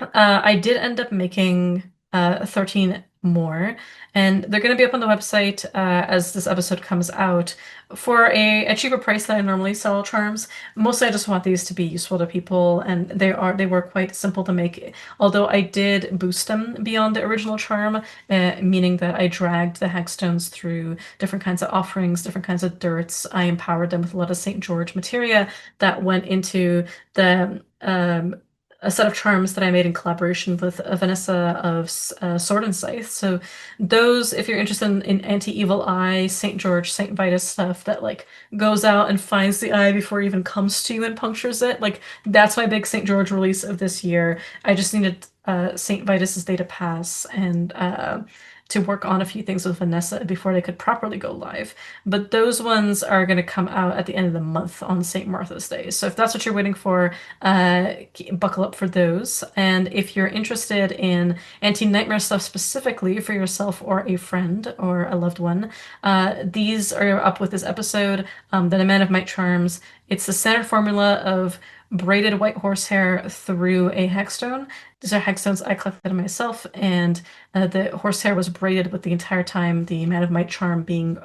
I did end up making 13 more, and they're going to be up on the website as this episode comes out for a cheaper price than I normally sell charms. Mostly, I just want these to be useful to people, and they were quite simple to make. Although I did boost them beyond the original charm, meaning that I dragged the hagstones through different kinds of offerings, different kinds of dirts. I empowered them with a lot of St. George materia that went into the a set of charms that I made in collaboration with Vanessa of Sword and Scythe. So those, if you're interested in anti-evil eye, St. George, St. Vitus stuff that like goes out and finds the eye before it even comes to you and punctures it, like that's my big St. George release of this year. I just needed St. Vitus's day to pass and to work on a few things with Vanessa before they could properly go live. But those ones are going to come out at the end of the month on St. Martha's Day. So if that's what you're waiting for, buckle up for those. And if you're interested in anti-nightmare stuff specifically for yourself or a friend or a loved one, these are up with this episode. The Man of Might Charms. It's the standard formula of braided white horsehair through a hagstone. These are hagstones I collected myself, and the horsehair was braided with the entire time the Man of Might charm being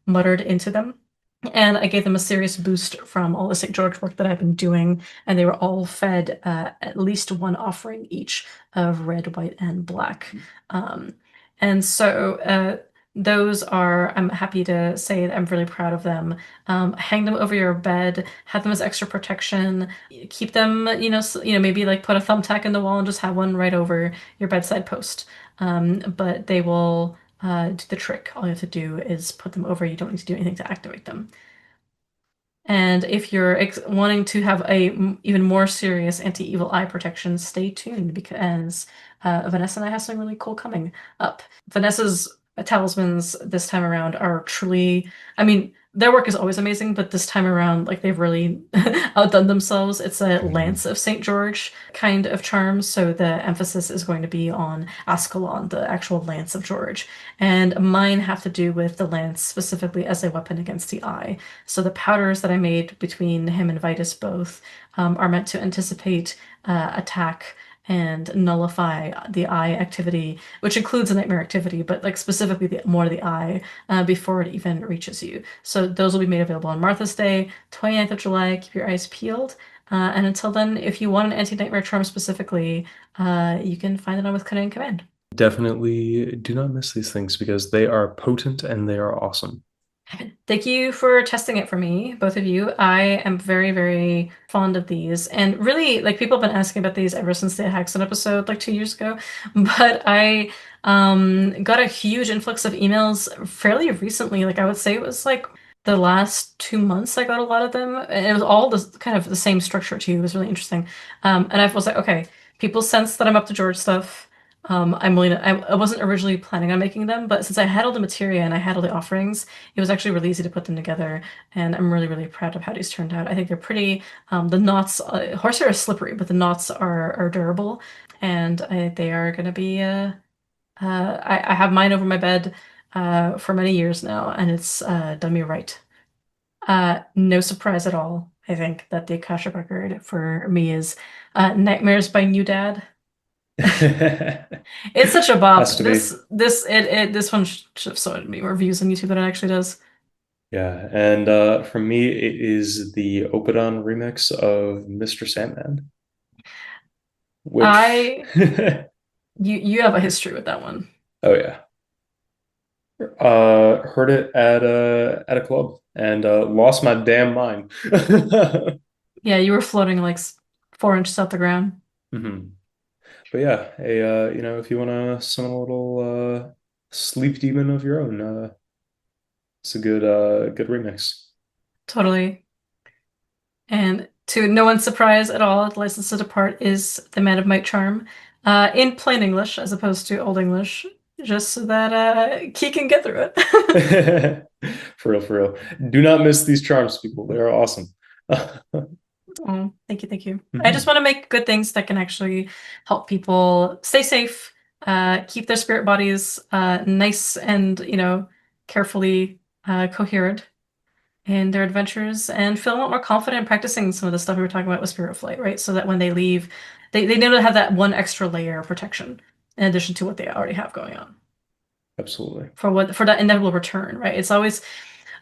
muttered into them. And I gave them a serious boost from all the St. George work that I've been doing, and they were all fed at least one offering each of red, white, and black. And so those are, I'm happy to say that I'm really proud of them. Hang them over your bed, have them as extra protection, keep them, maybe like put a thumbtack in the wall and just have one right over your bedside post. But they will do the trick. All you have to do is put them over. You don't need to do anything to activate them. And if you're wanting to have a even more serious anti-evil eye protection, stay tuned because Vanessa and I have something really cool coming up. Vanessa's talismans this time around are truly, I mean, their work is always amazing, but this time around, like they've really outdone themselves. It's a Lance of St. George kind of charm, so the emphasis is going to be on Ascalon, the actual Lance of George. And mine have to do with the lance specifically as a weapon against the eye. So the powders that I made between him and Vitus both are meant to anticipate attack and nullify the eye activity, which includes the nightmare activity, but like specifically more the eye before it even reaches you. So those will be made available on Martha's Day, 29th of July. Keep your eyes peeled. And until then, if you want an anti-nightmare charm specifically, you can find it on with Command Command.
Definitely do not miss these things because they are potent and they are awesome.
Thank you for testing it for me, both of you. I am very, very fond of these. And really, like people have been asking about these ever since the Hagstone episode like 2 years ago. But I got a huge influx of emails fairly recently. Like I would say it was like the last 2 months I got a lot of them. And it was all this kind of the same structure too. It was really interesting. And I was like, okay, people sense that I'm up to George stuff. I wasn't originally planning on making them, but since I had all the materia and I had all the offerings, it was actually really easy to put them together. And I'm really, really proud of how these turned out. I think they're pretty, the knots, horsehair is slippery, but the knots are durable. And they are going to be, I have mine over my bed for many years now, and it's done me right. No surprise at all. I think that the Akashic record for me is Nightmares by New Dad. It's such a bop.
Has to be.
This one should have so many more views on YouTube than it actually does.
Yeah, and for me, it is the Opadon remix of Mr. Sandman, which
You have a history with that one.
oh yeah, heard it at a club and lost my damn mind.
Yeah, you were floating like 4 inches off the ground.
hmm But yeah, if you want to summon a little sleep demon of your own, it's a good remix.
Totally. And to no one's surprise at all, the license to depart is the Man of Might charm, in plain English as opposed to Old English. just so that Key can get through it.
For real, for real. Do not miss these charms, people. They are awesome.
Oh, thank you, thank you. I just want to make good things that can actually help people stay safe, keep their spirit bodies nice and, carefully coherent in their adventures, and feel a lot more confident in practicing some of the stuff we were talking about with spirit flight, right? So that when they leave, they know to have that one extra layer of protection in addition to what they already have going on.
Absolutely.
For that inevitable return, right? It's always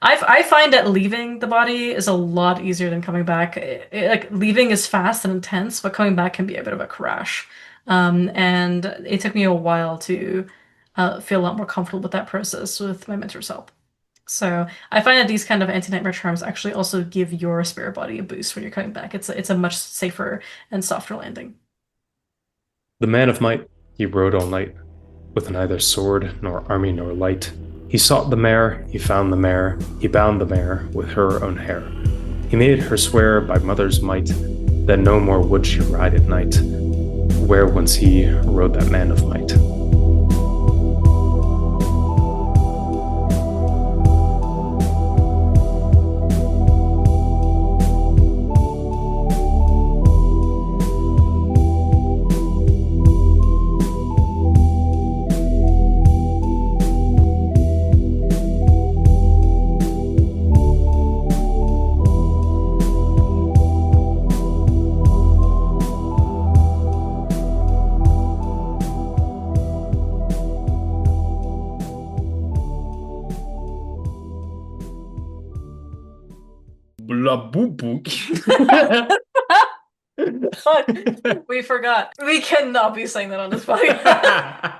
I find that leaving the body is a lot easier than coming back. Like leaving is fast and intense, but coming back can be a bit of a crash. And it took me a while to feel a lot more comfortable with that process with my mentor's help. So I find that these kind of anti-nightmare charms actually also give your spirit body a boost when you're coming back. It's a much safer and softer landing.
The man of might, he rode all night, with neither sword nor army nor light. He sought the mare, he found the mare, he bound the mare with her own hair. He made her swear by mother's might that no more would she ride at night, where once he rode that man of might. Blah boop boop.
We forgot. We cannot be saying that on this podcast.